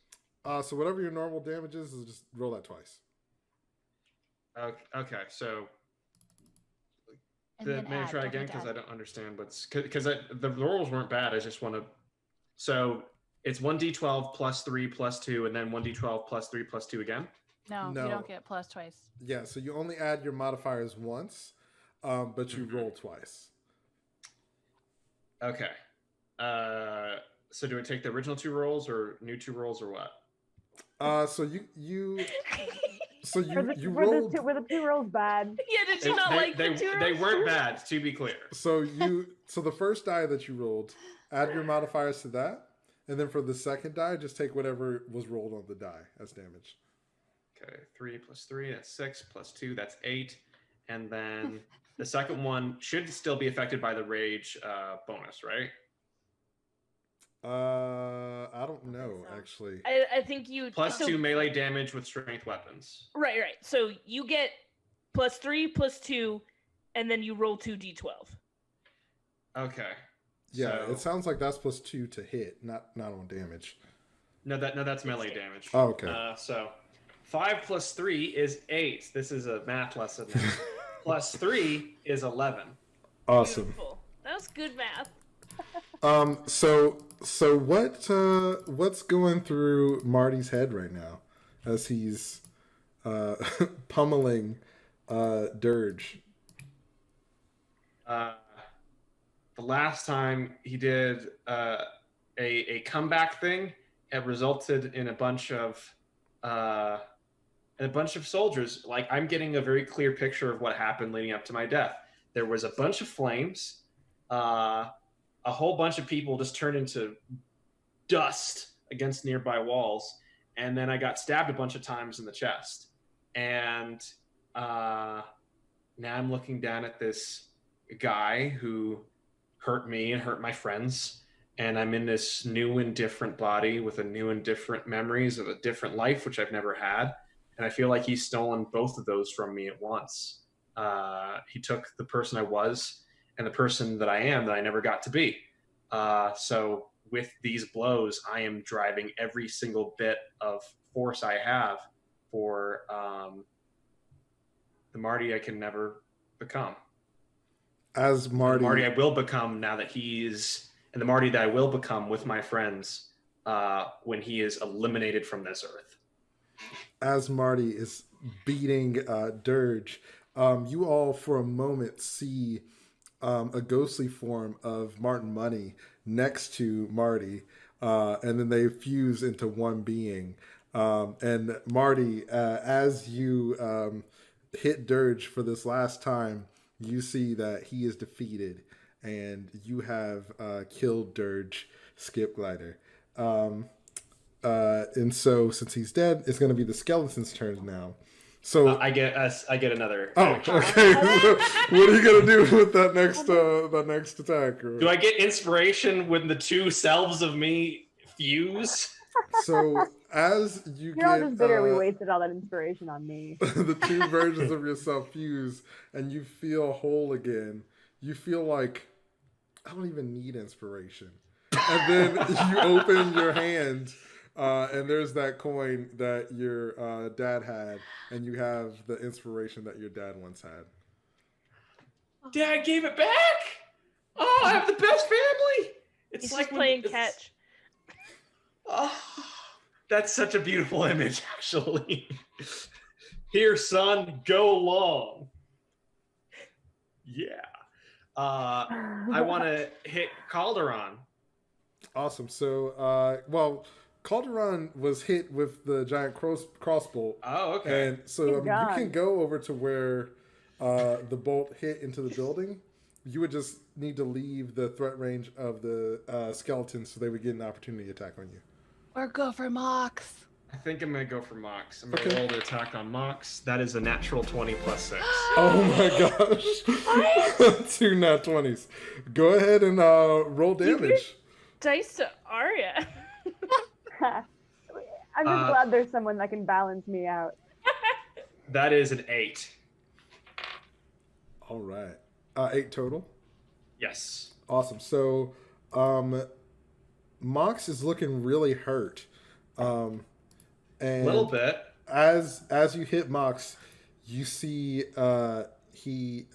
So whatever your normal damage is just roll that twice. Okay, so And let then me add, try don't again forget to because I add. don't understand what's because the rolls weren't bad. I just want to. So it's 1d12 plus 3 plus 2, and then 1d12 plus 3 plus 2 again. No, No. you don't get plus twice. Yeah, so you only add your modifiers once, but you roll twice. Okay. So do I take the original 2 rolls or new 2 rolls or what? So you Were rolled. the 2 rolls bad? Yeah, did you not like the two? They weren't bad, to be clear. So the first die that you rolled, add your modifiers to that, and then for the second die, just take whatever was rolled on the die as damage. Okay, 3 plus 3, that's 6, plus 2, that's 8. And then the second one should still be affected by the rage bonus, right? I don't know, so. actually. I think you Plus so- 2 melee damage with strength weapons. Right. So you get plus 3, plus 2, and then you roll 2d12. Okay. Yeah, so- it sounds like that's plus 2 to hit, not on damage. No, that's melee damage. Oh, okay. So 5 plus 3 is 8. This is a math lesson. Plus 3 is 11. Awesome. Beautiful. That was good math. So what's going through Marty's head right now as he's pummeling Dirge? The last time he did a comeback thing, it resulted in a bunch of soldiers. Like, I'm getting a very clear picture of what happened leading up to my death. There was a bunch of flames. A whole bunch of people just turned into dust against nearby walls, and then I got stabbed a bunch of times in the chest. And now I'm looking down at this guy who hurt me and hurt my friends, and I'm in this new and different body with a new and different memories of a different life which I've never had, and I feel like he's stolen both of those from me at once. He took the person I was and the person that I am that I never got to be. So with these blows, I am driving every single bit of force I have for the Marty I can never become. As Marty, the Marty I will become now that he's, and the Marty that I will become with my friends when he is eliminated from this earth. As Marty is beating Dirge, you all for a moment see a ghostly form of Martin Money next to Marty, and then they fuse into one being. And Marty, as you hit Dirge for this last time, you see that he is defeated, and you have killed Dirge Skipglider. And so, since he's dead, it's going to be the skeleton's turn now. So I get another. Oh, action. okay. What are you gonna do with that next attack? Do I get inspiration when the two selves of me fuse? So as you You're all get just bitter we wasted all that inspiration on me. the two versions of yourself fuse, and you feel whole again. You feel like I don't even need inspiration, and then you open your hand. And there's that coin that your dad had, and you have the inspiration that your dad once had. Dad gave it back. Oh, I have the best family. It's He's like just playing catch. Oh, that's such a beautiful image, actually. Here, son, go long. Yeah. I want to hit Caulderon. Awesome. So, Caulderon was hit with the giant crossbow. Oh, okay. And so you can go over to where the bolt hit into the building. You would just need to leave the threat range of the skeletons so they would get an opportunity attack on you. Or go for Mox. I think I'm going to go for Mox. I'm going to roll the attack on Mox. That is a natural 20 plus 6. Oh my gosh. 2 nat 20s. Go ahead and roll damage. Dice to Aria. I'm just glad there's someone that can balance me out. That is an 8. All right. 8 total? Yes. Awesome. So, Mox is looking really hurt. And a little bit. As you hit Mox, you see he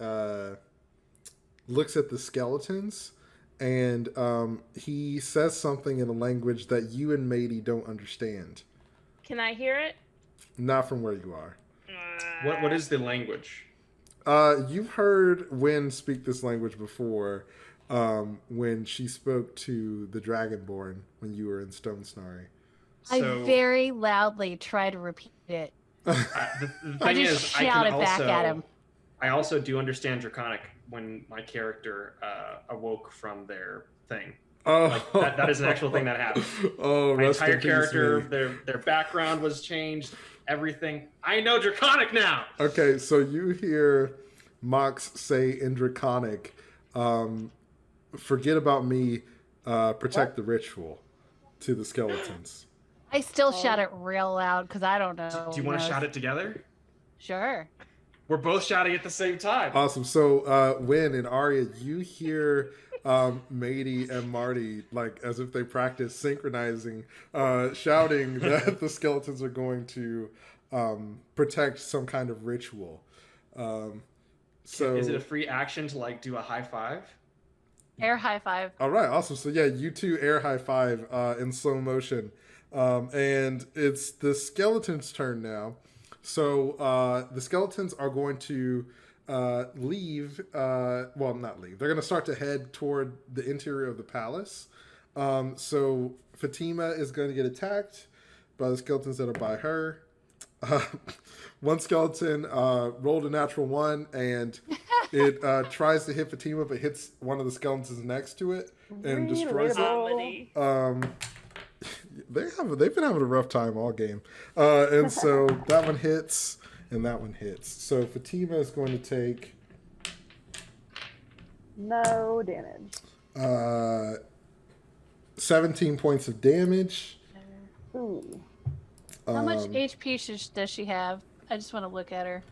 looks at the skeletons, and he says something in a language that you and Madie don't understand. Can I hear it? Not from where you are. What is the language? You've heard Wynn speak this language before, when she spoke to the Dragonborn when you were in Stone Snarry. I very loudly try to repeat it. The thing is, shout it back at him. I also do understand Draconic when my character awoke from their thing. Oh, like, that is an actual thing that happened. Oh, my entire character, their background was changed. Everything. I know Draconic now. Okay, so you hear Mox say in Draconic, "Forget about me, protect the ritual," to the skeletons. I still shout it real loud because I don't know. Do you want to shout it together? Sure. We're both shouting at the same time. Awesome. So, Wynn and Aria, you hear Madie and Marty, like as if they practice synchronizing, shouting that the skeletons are going to protect some kind of ritual. So, is it a free action to like do a high five? Air high five. All right, awesome. So yeah, you two air high five in slow motion, and it's the skeleton's turn now. So the skeletons are going to leave. Well, not leave. They're going to start to head toward the interior of the palace. So Fatima is going to get attacked by the skeletons that are by her. One skeleton rolled a natural 1, and it tries to hit Fatima, but hits one of the skeletons next to it and destroys it. They've been having a rough time all game, and so that one hits, and that one hits. So Fatima is going to take no damage. 17 points of damage. Ooh. How much HP does she have? I just want to look at her.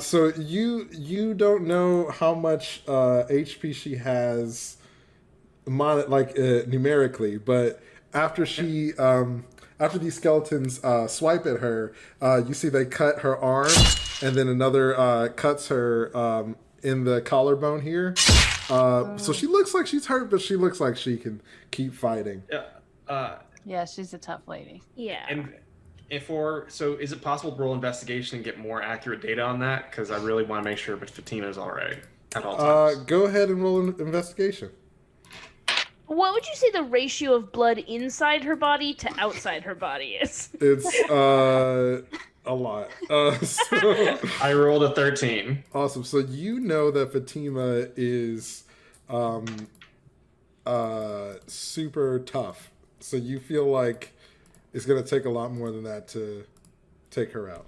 So you don't know how much HP she has, numerically, but after she after these skeletons swipe at her, you see they cut her arm, and then another cuts her in the collarbone here. So she looks like she's hurt, but she looks like she can keep fighting. Yeah, she's a tough lady. Yeah. And so is it possible to roll investigation and get more accurate data on that? Because I really want to make sure Fatima's all right at all times. Go ahead and roll an investigation. What would you say the ratio of blood inside her body to outside her body is? It's a lot. So, I rolled a 13. awesome. So you know that Fatima is super tough. So you feel like it's going to take a lot more than that to take her out.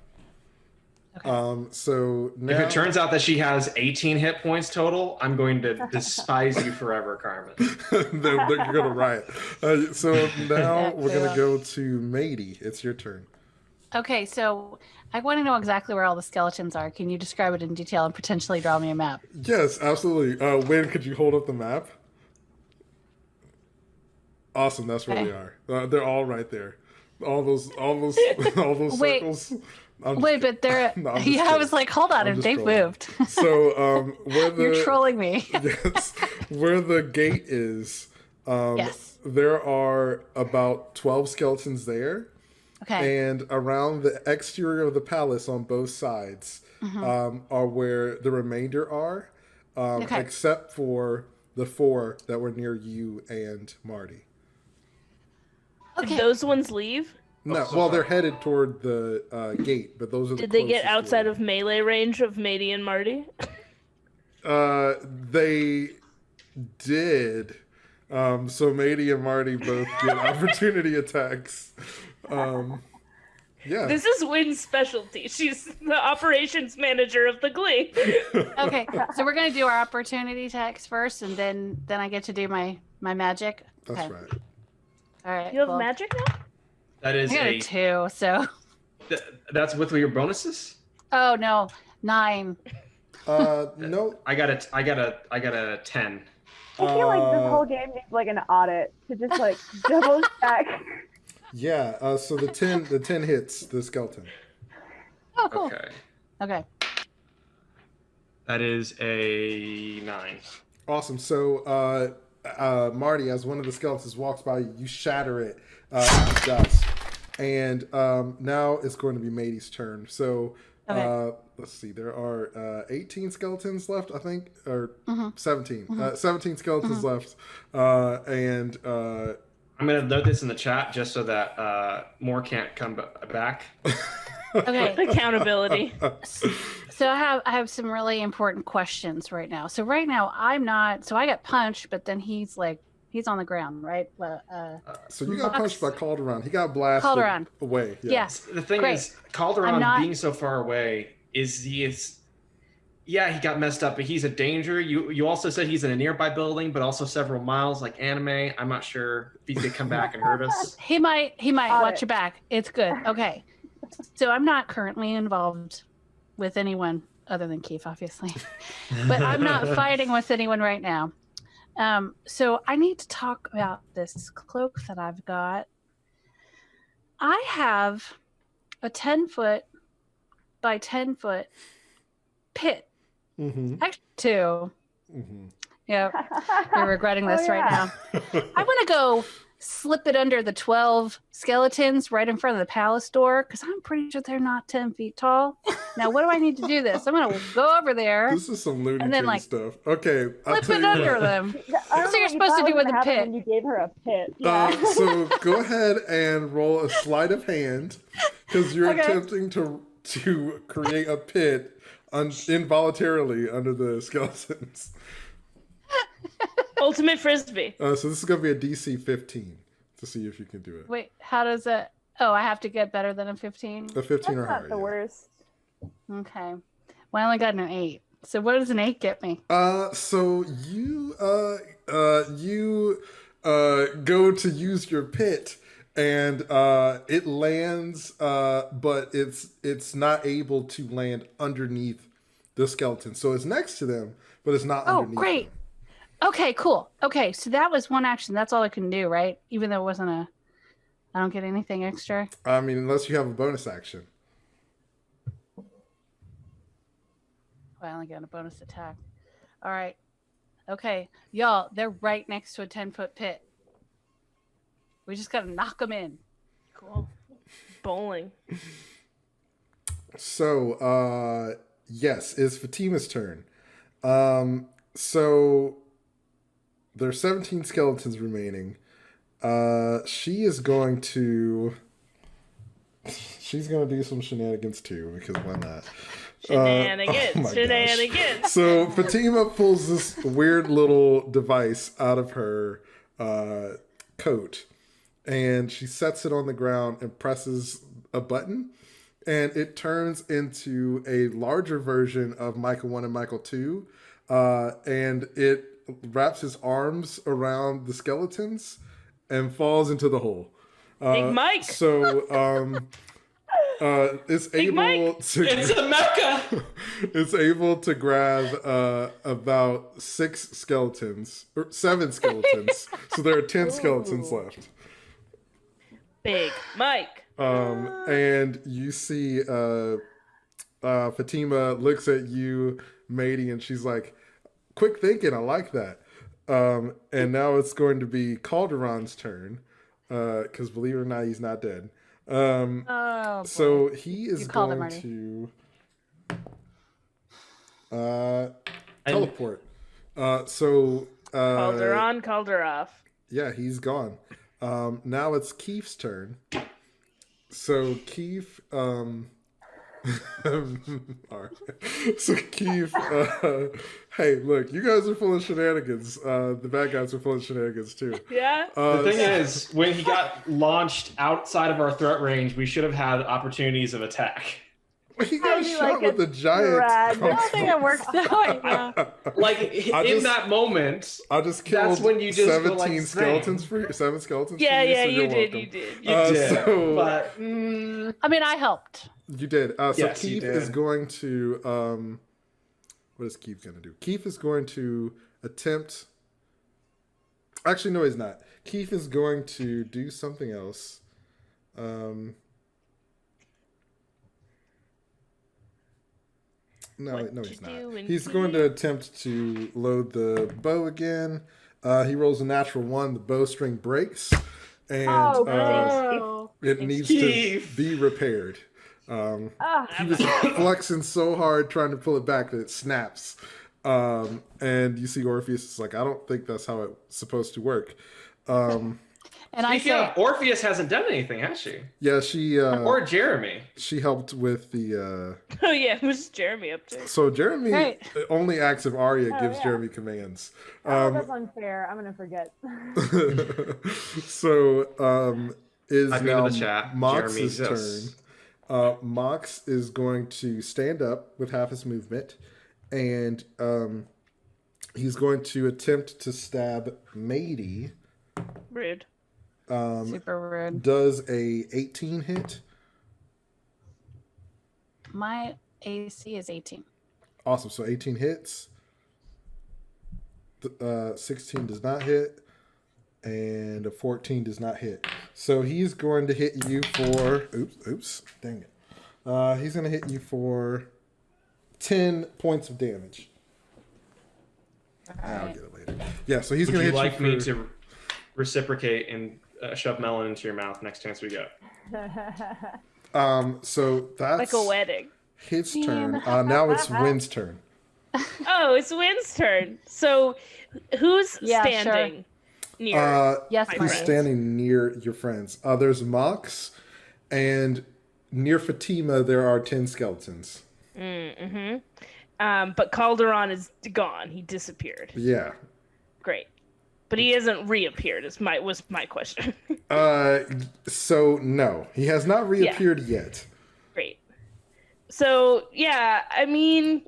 Okay. So now, If it turns out that she has 18 hit points total, I'm going to despise you forever, Carmen. they're going to riot. So now we're going to Yeah. go to Madie. It's your turn. Okay, so I want to know exactly where all the skeletons are. Can you describe it in detail and potentially draw me a map? Yes, absolutely. Wayne, could you hold up the map? Awesome, that's where Okay. they are. They're all right there. All those Wait. circles. Wait, but they're... No, I'm just yeah, I kidding. was like, hold on, I'm if just they've trolling. moved. So where the You're trolling me. yes, where the gate is, Yes. there are about 12 skeletons there. Okay. And around the exterior of the palace on both sides are where the remainder are, Okay. except for the 4 that were near you and Marty. Did Okay. those ones leave? No, well, they're headed toward the gate, but those are the Did they get closest outside ones. of melee range of Madie and Marty? They did. So Madie and Marty both get opportunity attacks. Yeah. This is Wynn's specialty. She's the operations manager of the Glee. Okay, so we're going to do our opportunity attacks first, and then I get to do my magic. That's Okay. right. All right. You have cool. magic now? That is I got a 2, so... that's with your bonuses? Oh, no. 9. No. I got a 10. I feel like this whole game needs like an audit to just like double check. Yeah. So the 10 hits the skeleton. Oh, cool. Okay. Okay. That is a 9. Awesome. So, Marty, as one of the skeletons walks by, you shatter it into dust. And now it's going to be Madie's turn. So, Okay. let's see. There are 18 skeletons left, I think, or 17. 17 skeletons left. And I'm going to note this in the chat just so that Mohr can't come back. Okay. Accountability. So I have some really important questions right now. So right now I'm not. So I got punched, but then he's on the ground, right? so you got punched by Caulderon. He got blasted Calderon. away. Yeah. Yes. The thing Great. is, Calderon I'm not- being so far away yeah, he got messed up, but he's a danger. You also said he's in a nearby building, but also several miles, like anime. I'm not sure if he's gonna come back and hurt us. He might Got watch it. your back. It's good. Okay. So I'm not currently involved with anyone other than Keith, obviously. But I'm not fighting with anyone right now. So I need to talk about this cloak that I've got. I have a 10-foot by 10-foot pit. Mm-hmm. Actually, 2. Mm-hmm. Yeah, you're regretting this Oh, right yeah. now. I'm going to go slip it under the 12 skeletons right in front of the palace door because I'm pretty sure they're not 10 feet tall. Now, what do I need to do this? I'm going to go over there, This is some Looney And then, Tunes like, stuff. Okay. I'll flip tell it you under what. them. I don't So know you're what you supposed to thought do was with gonna the happen pit. when you gave her a pit. Yeah. So go ahead and roll a sleight of hand because you're Okay. attempting to create a pit involuntarily under the skeletons. Ultimate frisbee. So this is going to be a DC 15 to see if you can do it. Wait, how does it? Oh, I have to get better than a 15? A 15 or That's higher. not the yeah. worst. Okay. Well, I only got an 8. So what does an 8 get me? So you go to use your pit, and it lands, but it's not able to land underneath the skeleton. So it's next to them, but it's not underneath. Oh, great. Them. Okay, cool. Okay, so that was one action. That's all I can do, right? Even though it wasn't I don't get anything extra. I mean, unless you have a bonus action. Well, I only got a bonus attack. All right. Okay, y'all, they're right next to a 10-foot pit. We just gotta knock them in. Cool. Bowling. So, yes, it's Fatima's turn. So there's 17 skeletons remaining. She is going to... She's going to do some shenanigans too, because why not? Shenanigans. So Fatima pulls this weird little device out of her coat, and she sets it on the ground and presses a button, and it turns into a larger version of Michael 1 and Michael 2, and it wraps his arms around the skeletons and falls into the hole. Big Mike. So it's Big able Mike. to. It's a mecha. It's able to grab about 7 skeletons. So there are 10 skeletons left. Big Mike. And you see Fatima looks at you, Madie, and she's like, quick thinking, I like that. And now it's going to be Caulderon's turn, because believe it or not, he's not dead. So he is going to teleport. Calderon. Yeah, he's gone. Now it's Keith's turn. So Keith, so Keith, hey, look, you guys are full of shenanigans. The bad guys are full of shenanigans too. Yeah. The thing is, when he got launched outside of our threat range, we should have had opportunities of attack. He got shot with a giant. I don't think it works that way. Yeah. That moment, I just killed that's when you just 17 skeletons for you. 7 skeletons. Yeah, for you, yeah, so you did. welcome. you did. So, I mean, I helped. You did. So Yes, Keith you did. is going to. What is Keith going to do? Keith is going to attempt. Actually, no, he's not. Keith is going to do something else. No, he's not. He's going to attempt to load the bow again. He rolls a natural 1. The bowstring breaks, and it needs to be repaired. He was flexing so hard trying to pull it back that it snaps. And you see Orpheus is like, I don't think that's how it's supposed to work. And I say, Orpheus hasn't done anything, has she? Yeah, she or Jeremy. She helped with the. Oh yeah, what's Jeremy up to? So Jeremy only acts if Aria gives Jeremy commands. That's unfair. I'm gonna forget. So is now Mox's turn. Mox is going to stand up with half his movement, and he's going to attempt to stab Madie. Rude. super rude. Does a 18 hit? My AC is 18. Awesome. So 18 hits. 16 does not hit. And a 14 does not hit. So he's going to hit you for... Oops. Dang it. He's going to hit you for 10 points of damage. I'll get it later. Yeah, so he's going to hit you for... Would you like me to reciprocate and shove melon into your mouth next chance we get? So that's... Like a wedding. His turn. Now it's Wynn's turn. Oh, it's Wynn's turn. So who's standing near who's standing near your friends? There's Mox, and near Fatima there are 10 skeletons. Mm-hmm. But Caulderon is gone. He disappeared. Yeah. Great. But he hasn't reappeared, was my question. So no. He has not reappeared yet. Great. So, yeah, I mean,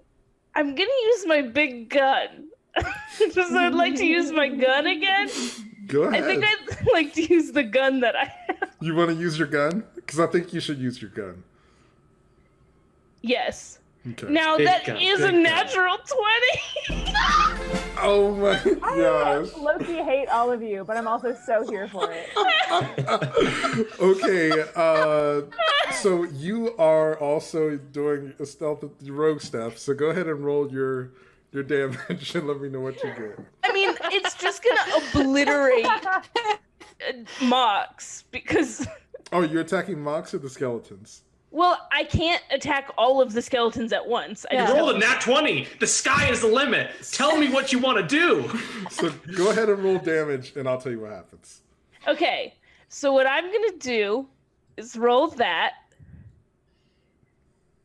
I'm going to use my big gun. I'd like to use my gun again. Go ahead. I think I'd like to use the gun that I have. You want to use your gun? Because I think you should use your gun. Yes. Okay. Now Big that gun, is big a gun. natural 20. Oh my I gosh. low-key hate all of you, but I'm also so here for it. Okay, so you are also doing a stealth rogue stuff. So go ahead and roll your damage and let me know what you get. I mean, it's just gonna obliterate Mox because, Oh, you're attacking Mox or the skeletons? well, I can't attack all of the skeletons at once. I just Roll have a nat 20. The sky is the limit. Tell me what you want to do. So go ahead and roll damage, and I'll tell you what happens. Okay, so what I'm gonna do is roll that,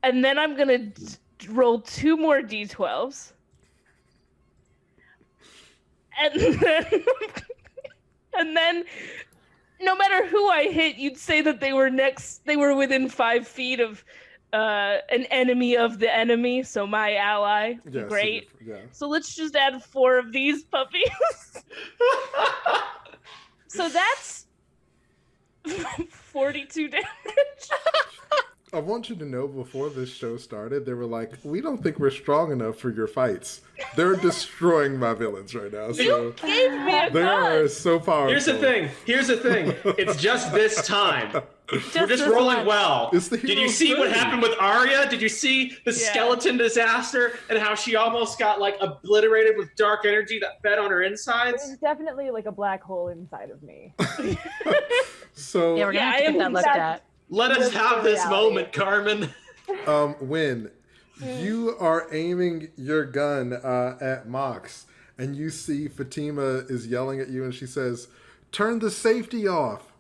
and then I'm gonna roll 2 more d12s, and then, and then, no matter who I hit, you'd say that they were within 5 feet of an enemy of the enemy, so my ally. Yeah, Great. So yeah. So let's just add 4 of these puppies. So that's 42 damage. I want you to know before this show started, they were like, we don't think we're strong enough for your fights. They're destroying my villains right now. So Gave me a they gun. are so powerful. Here's the thing. It's just this time. We're just this rolling one. well. It's the Did you hero's see what journey. happened with Aria? Did you see the Yeah. skeleton disaster and how she almost got like obliterated with dark energy that fed on her insides? There's definitely like a black hole inside of me. So, Yeah, we're gonna Yeah, have to I get that am- looked at. Let us Just have the this reality. moment, Carmen. Win. You are aiming your gun at Mox, and you see Fatima is yelling at you, and she says, "Turn the safety off."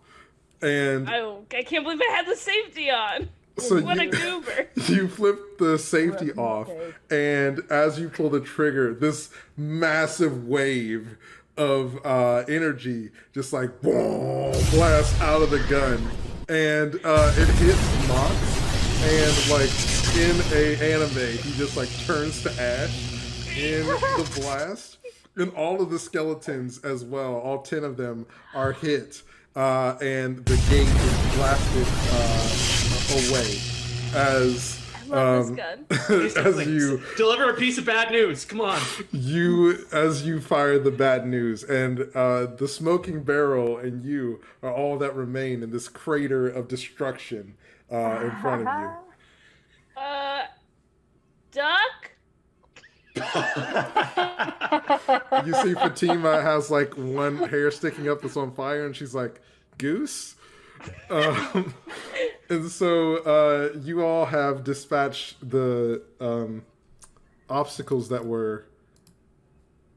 And I can't believe I had the safety on. so What a you, goober. you flip the safety Rookie off, mistake. and as you pull the trigger, this massive wave of energy just like boom, blasts out of the gun, and it hits Mox. And like in a anime, he just like turns to ash in the blast. And all of the skeletons as well, all 10 of them are hit. And the gate is blasted away as I love this gun. as you Deliver a piece of bad news. Come on. as you fire the bad news, and the smoking barrel and you are all that remain in this crater of destruction in front of you. Duck? You see Fatima has like one hair sticking up that's on fire, and she's like, "Goose?" And so you all have dispatched the obstacles that were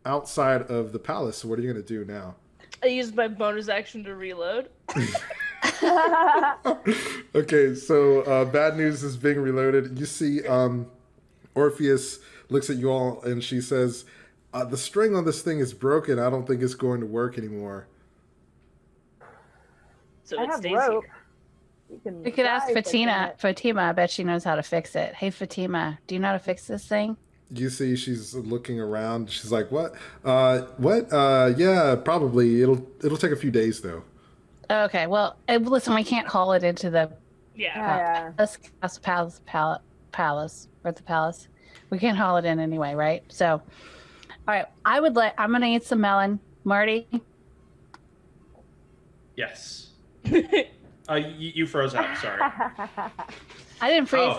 outside of the palace. So what are you going to do now? I used my bonus action to reload. Okay, so bad news is being reloaded. You see Orpheus looks at you all, and she says, the string on this thing is broken. I don't think it's going to work anymore. So I it have stays rope. here. We could ask try fixing Fatima. it. Fatima, I bet she knows how to fix it. Hey, Fatima, do you know how to fix this thing? You see she's looking around. She's like, what? Yeah, probably. It'll take a few days, though. Okay, well, listen, we can't haul it into the Yeah. palace. We can't haul it in anyway, right? So, all right, I'm going to eat some melon. Marty? Yes. You froze out. Sorry. I didn't freeze.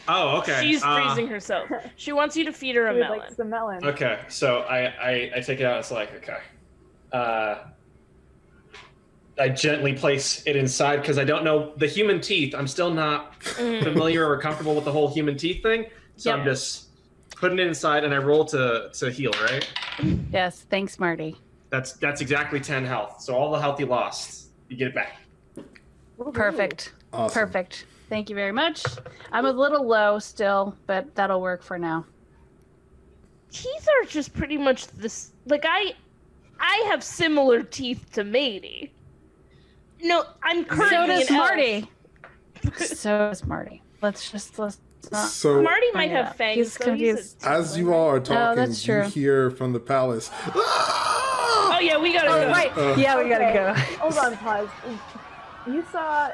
Oh, okay. She's freezing herself. She wants you to feed her a We'd melon. like some melon. Okay, so I take it out. It's like, okay. I gently place it inside because I don't know the human teeth. I'm still not familiar or comfortable with the whole human teeth thing. So I'm Yep. just putting it inside, and I roll to heal, right? Yes, thanks, Marty. That's exactly 10 health. So all the health you lost, you get it back. Woohoo. Perfect. Awesome. Perfect. Thank you very much. I'm a little low still, but that'll work for now. Teeth are just pretty much this. Like I have similar teeth to Madie. No, I'm currently So does an elf. Marty. So does Marty. Let's not. So Marty bring might it have up. fangs. He's So he's confused. as you all are talking, that's you true. hear from the palace. Oh yeah, we gotta go. Right. Yeah, we gotta go. Hold on, pause. you saw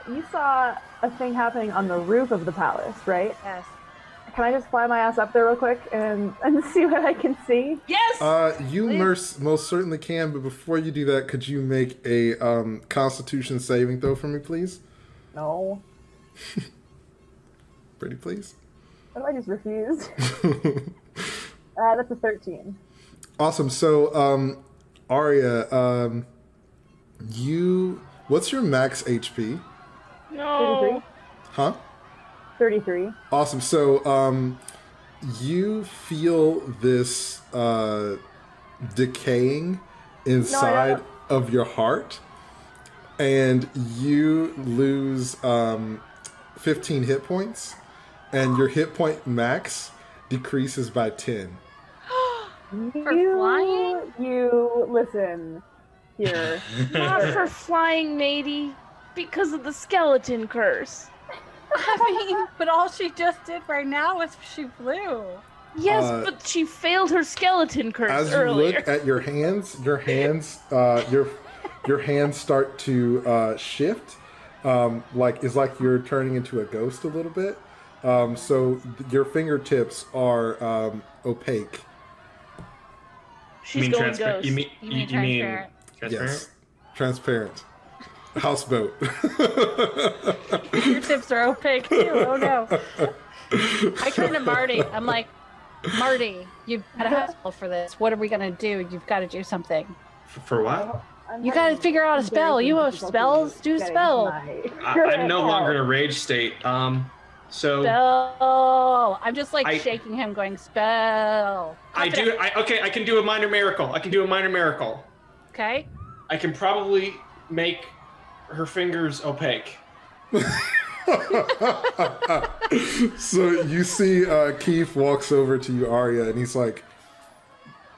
a thing happening on the roof of the palace, right? Yes. Can I just fly my ass up there real quick and see what I can see? Yes. You most certainly can, but before you do that, could you make a Constitution saving throw for me, please? No. Pretty please. What if I just refused? That's a 13. Awesome. So, Aria, what's your max HP? No. 33. Huh? 33. Awesome. So, you feel this decaying inside of your heart, and you lose 15 hit points, and your hit point max decreases by 10. For flying? You listen here. Not for flying, matey. Because of the skeleton curse. I mean, but all she just did right now was she flew. Yes, but she failed her skeleton curse As you earlier. look at your hands start to shift. It's like you're turning into a ghost a little bit. So your fingertips are opaque. She's going transparent? ghost. You mean transparent? Yes, transparent. Houseboat. Your tips are opaque too. Oh no. I turn to Marty. I'm like, Marty, you've got a hospital for this. What are we gonna do? You've got to do something. For what? You got to figure out a spell. You know spells. Do a spell. I'm no longer in a rage state. So Spell. I'm just like shaking him, going spell. I can do a minor miracle. Okay. I can probably make her fingers opaque. So you see Keith walks over to you, Aria, and he's like,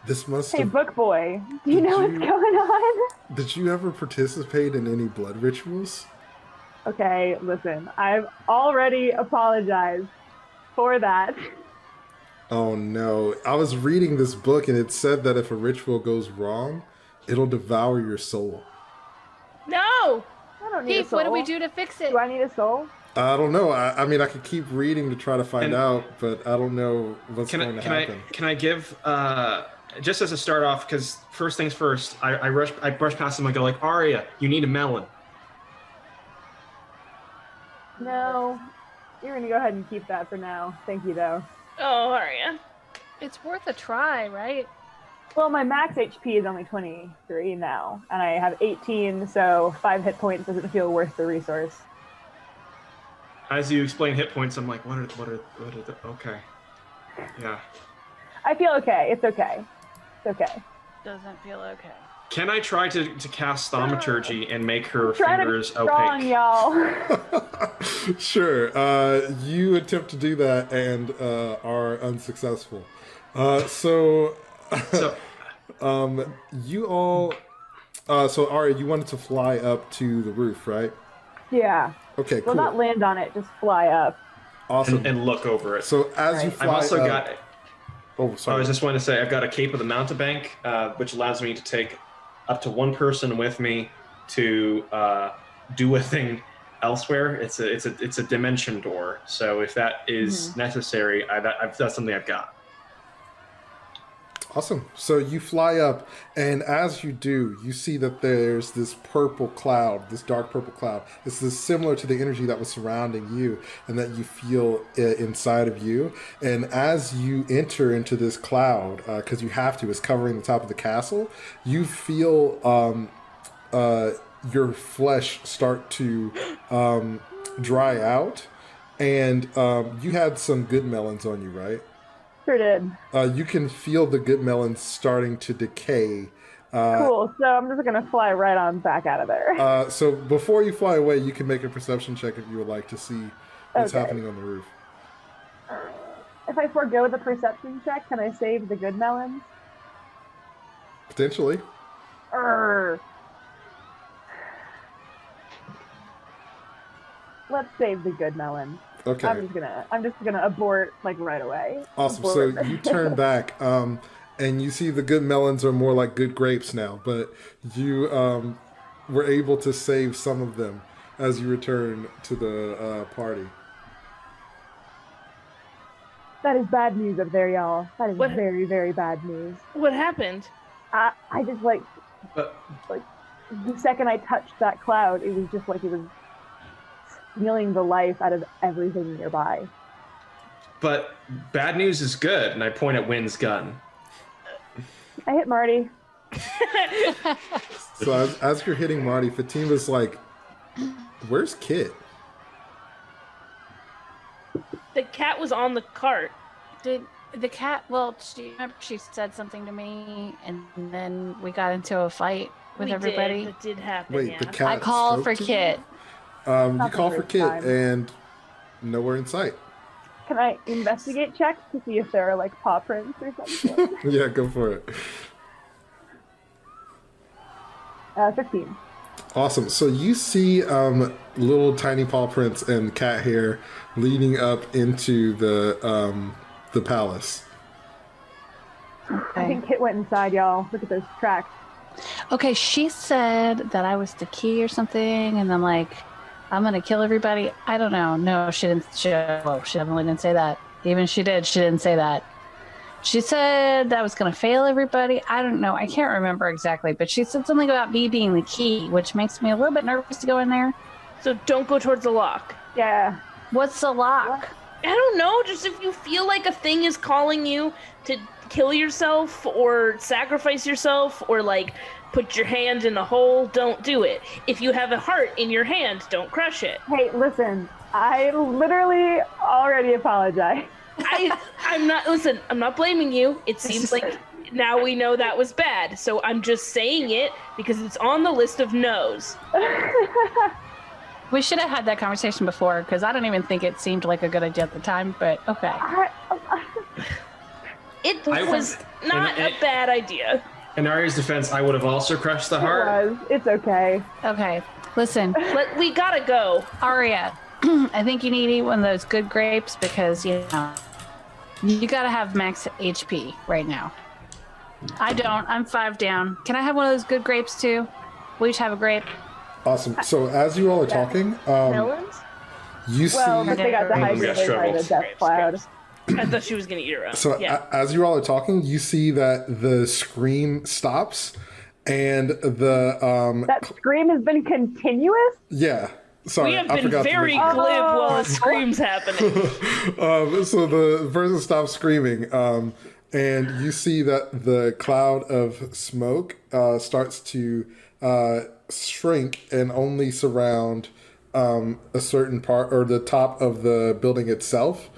"This must Hey, have... book boy, do you know what's going on?" Did you ever participate in any blood rituals?" Okay, listen, I've already apologized for that. Oh no. I was reading this book and it said that if a ritual goes wrong, it'll devour your soul. No! I don't need a Keith, soul. what do we do to fix it? Do I need a soul? I don't know. I mean, I could keep reading to try to find out, but I don't know what's going to happen. Can I give, just as a start off, because first things first, I brush past him and go like, Aria, you need a melon. No. You're going to go ahead and keep that for now. Thank you, though. Oh, Aria. It's worth a try, right? Well, my max HP is only 23 now, and I have 18, so 5 hit points doesn't feel worth the resource. As you explain hit points, I'm like, what are the, okay. Yeah. I feel okay. It's okay. It's okay. Doesn't feel okay. Can I try to cast thaumaturgy and make her Try fingers to be strong, opaque? y'all. Sure. You attempt to do that and are unsuccessful. So you all... so, Aria, you wanted to fly up to the roof, right? Yeah. Okay, cool. Well, not land on it, just fly up. Awesome. And look over it. So as you fly I've also up... got... Oh, sorry. I was just wanting to say I've got a Cape of the Mountebank, which allows me to take up to one person with me to do a thing elsewhere. It's a dimension door. So if that is necessary, that's something I've got. Awesome. So you fly up, and as you do, you see that there's this purple cloud, this dark purple cloud. This is similar to the energy that was surrounding you and that you feel inside of you. And as you enter into this cloud, because you have to, it's covering the top of the castle, you feel your flesh start to dry out. And you had some good melons on you, right? Sure did. You can feel the good melons starting to decay. Cool. So I'm just going to fly right on back out of there. So before you fly away, you can make a perception check if you would like to see what's happening on the roof. If I forego the perception check, can I save the good melons? Potentially. Let's save the good melons. Okay. I'm just gonna abort like right away. Awesome. Abort. So you turn back, and you see the good melons are more like good grapes now, but you were able to save some of them. as you return to the party. That is bad news up there, y'all. That is What? very, very bad news. What happened? I just like But the second I touched that cloud, it was just like it was stealing the life out of everything nearby. but bad news is good, and I point at Wynn's gun. I hit Marty. So as you're hitting Marty, Fatima's like, "Where's Kit?" The cat was on the cart. Did the cat? Well, she said something to me, and then we got into a fight with everybody. That did happen. Wait, yeah. the cat. I called for spoke to you? Kit. You call for first Kit, time. and nowhere in sight. Can I investigate checks to see if there are like paw prints or something? Yeah, go for it. 15. Awesome. So you see little tiny paw prints and cat hair leading up into the palace. I think Kit went inside, y'all. Look at those tracks. Okay, she said that I was the key or something, and I'm like, I'm gonna kill everybody. I don't know. No, she didn't. She definitely didn't say that. Even if she did, she didn't say that. She said that I was gonna fail everybody. I don't know. I can't remember exactly, but she said something about me being the key, which makes me a little bit nervous to go in there. So don't go towards the lock. Yeah. What's the lock? I don't know. Just if you feel like a thing is calling you to kill yourself or sacrifice yourself or like put your hand in a hole, don't do it. If you have a heart in your hand, don't crush it. Hey, listen. I literally already apologize. I'm not blaming you. It seems like now we know that was bad. So I'm just saying it because it's on the list of no's. We should have had that conversation before, because I don't even think it seemed like a good idea at the time, but okay. It I was not a bad idea. In Aria's defense, I would have also crushed the It heart. was. It's okay. Okay, listen, We gotta go. Aria, I think you need to eat one of those good grapes because, you gotta have max HP right now. I don't. I'm 5 down. Can I have one of those good grapes too? We each have a grape. Awesome. So as you all are talking, Melons? you Well, see. but they got dehydrated by the death cloud. I thought she was gonna eat her own. So yeah. as you all are talking, you see that the scream stops, and the That scream has been continuous? yeah. Sorry, We have I been forgot very to mention glib that. while the scream's happening. So the person stops screaming, and you see that the cloud of smoke starts to shrink and only surround a certain part or the top of the building itself.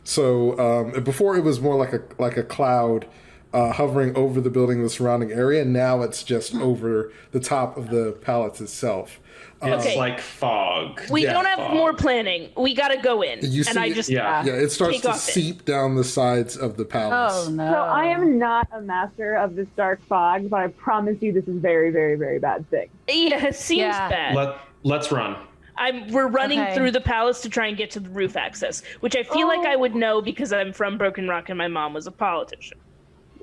So before it was more like a cloud hovering over the building, the surrounding area. Now it's just over the top of the palace itself. It's Okay. like fog. We Yeah. don't have Fog. more planning. We gotta go in. You And see I it- just Yeah. Yeah, it starts Take to off it. seep down the sides of the palace. Oh no. So I am not a master of this dark fog, but I promise you this is very, very, very bad thing. Yeah, it seems Yeah. bad. Let's run. We're running Okay. through the palace to try and get to the roof access, which I feel like I would know because I'm from Broken Rock and my mom was a politician.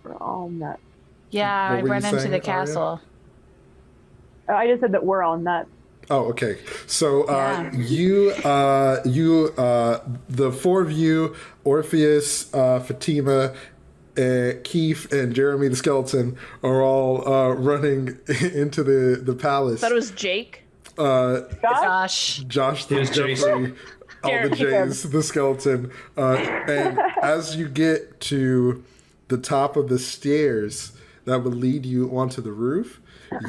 We're all nuts. Yeah, What I were you ran into saying, the Aria? castle. I just said that we're all nuts. Oh, okay. So Yeah. the four of you, Orpheus, Fatima, Keith, and Jeremy the skeleton, are all running into the palace. I thought it was Jake. Gosh. Josh, the Here's Jeffrey, Jason. all the J's, the skeleton. And as you get to the top of the stairs that would lead you onto the roof,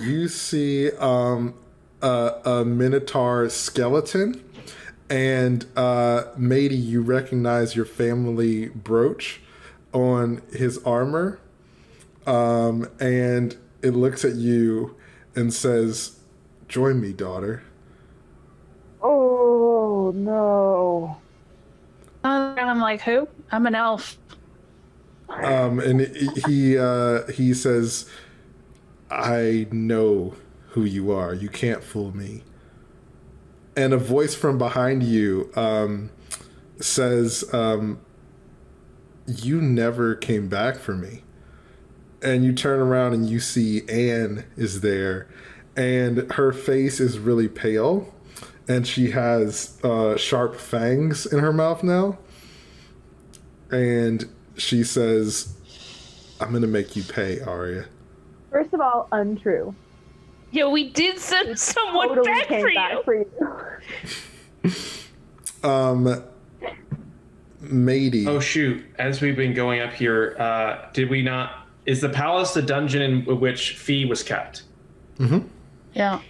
you see a Minotaur skeleton. And Madie, you recognize your family brooch on his armor. And it looks at you and says, "Join me, daughter." Oh, no. And I'm like, who? I'm an elf. And he says, "I know who you are. You can't fool me." And a voice from behind you says, "You never came back for me." And you turn around and you see Anne is there, and her face is really pale, and she has sharp fangs in her mouth now. And she says, I'm going to make you pay, Aria. First of all, untrue. Yeah, we did send someone Totally back came for back you. for you. Madie. Oh shoot! As we've been going up here, did we not? Is the palace the dungeon in which Fee was kept? Mm-hmm. Yeah.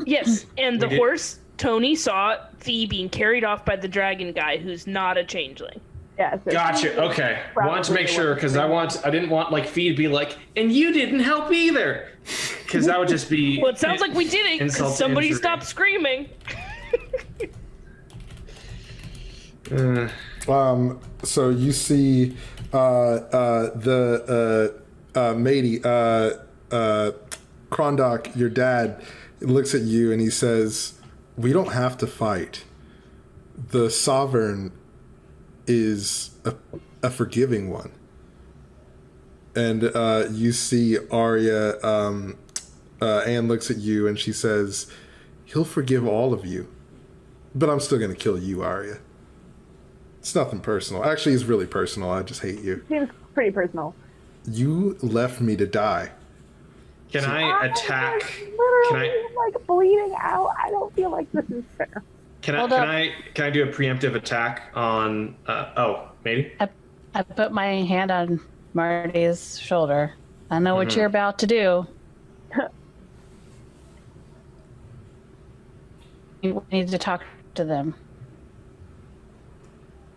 Yes, and the We did- horse, Tony saw Fee being carried off by the dragon guy who's not a changeling. Yeah, so Gotcha. Okay. Wanted to make probably sure because I didn't want like Fee to be like, and you didn't help either, because that would just be. Well, it sounds like we did it insult because to somebody injury. stopped screaming. So you see Madie, Krondok, your dad, looks at you and he says, we don't have to fight. The Sovereign is a forgiving one. And you see Aria, Anne looks at you and she says, he'll forgive all of you. But I'm still going to kill you, Aria. It's nothing personal. Actually, it's really personal. I just hate you. Seems pretty personal. You left me to die. Can I attack? Literally, like bleeding out. I don't feel like this is fair. Can Hold up. I do a preemptive attack on? Maybe. I put my hand on Marty's shoulder. I know what you're about to do. You need to talk to them.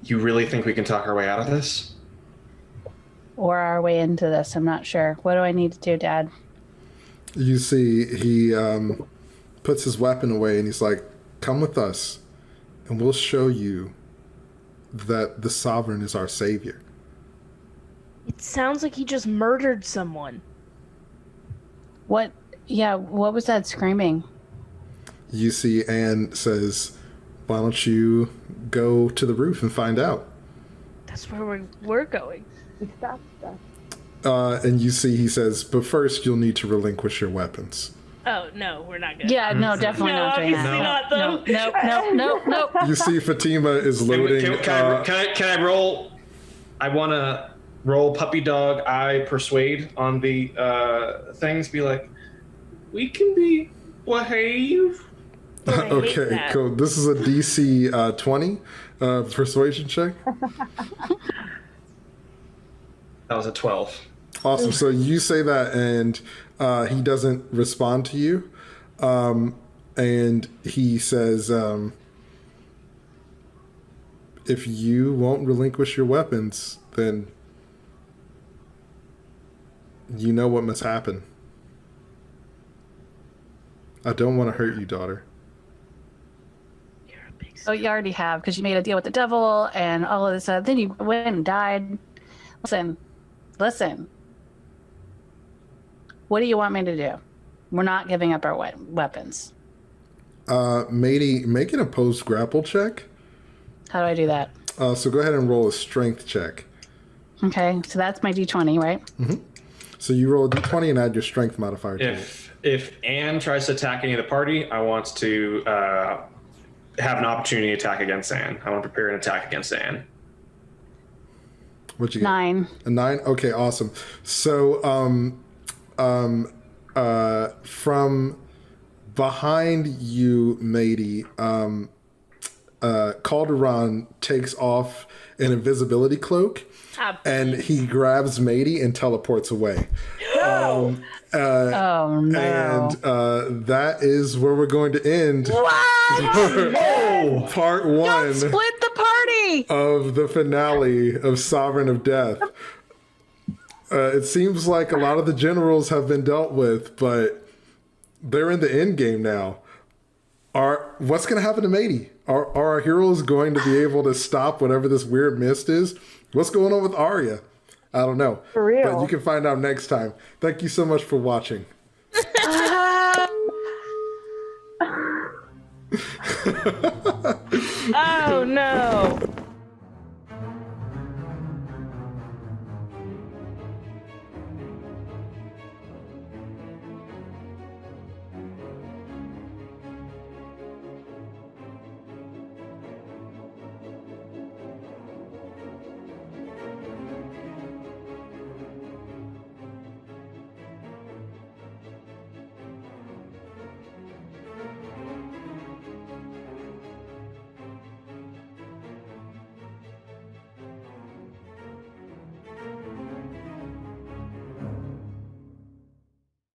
You really think we can talk our way out of this? Or our way into this. I'm not sure. What do I need to do, Dad? You see, he puts his weapon away and he's like, come with us and we'll show you that the Sovereign is our savior. It sounds like he just murdered someone. What? Yeah, what was that screaming? You see Anne says, why don't you go to the roof and find out? That's where we're going. We stopped stuff. And you see he says, but first you'll need to relinquish your weapons. Oh, no, we're not good. Yeah, no, definitely No, not doing obviously that. not, though. No. You see Fatima is loading. Can I roll? I want to roll puppy dog eye persuade on the things. Be like, we can be behave. I hate Okay, that. cool. This is a DC 20 persuasion check. That was a 12. Awesome. So you say that, and he doesn't respond to you. And he says, if you won't relinquish your weapons, then you know what must happen. I don't want to hurt you, daughter. You're a big Oh, you already have, because you made a deal with the devil and all of this. Then you went and died. Listen. What do you want me to do? We're not giving up our weapons. Madie, make an opposed grapple check. How do I do that? So go ahead and roll a strength check. Okay, so that's my D20, right? So you roll a d20 and add your strength modifier to it. If Anne tries to attack any of the party, I want to have an opportunity to attack against Anne. I want to prepare an attack against Anne. What'd you get? 9. A 9? Okay, awesome. So, from behind you, Madie, Caulderon takes off an invisibility cloak, and he grabs Madie and teleports away. Oh, no. And that is where we're going to end part Don't one split the party! of the finale of Sovereign of Death. It seems like a lot of the generals have been dealt with, but they're in the end game now. What's going to happen to Madie? Are our heroes going to be able to stop whatever this weird mist is? What's going on with Aria? I don't know. For real. But you can find out next time. Thank you so much for watching. Oh no.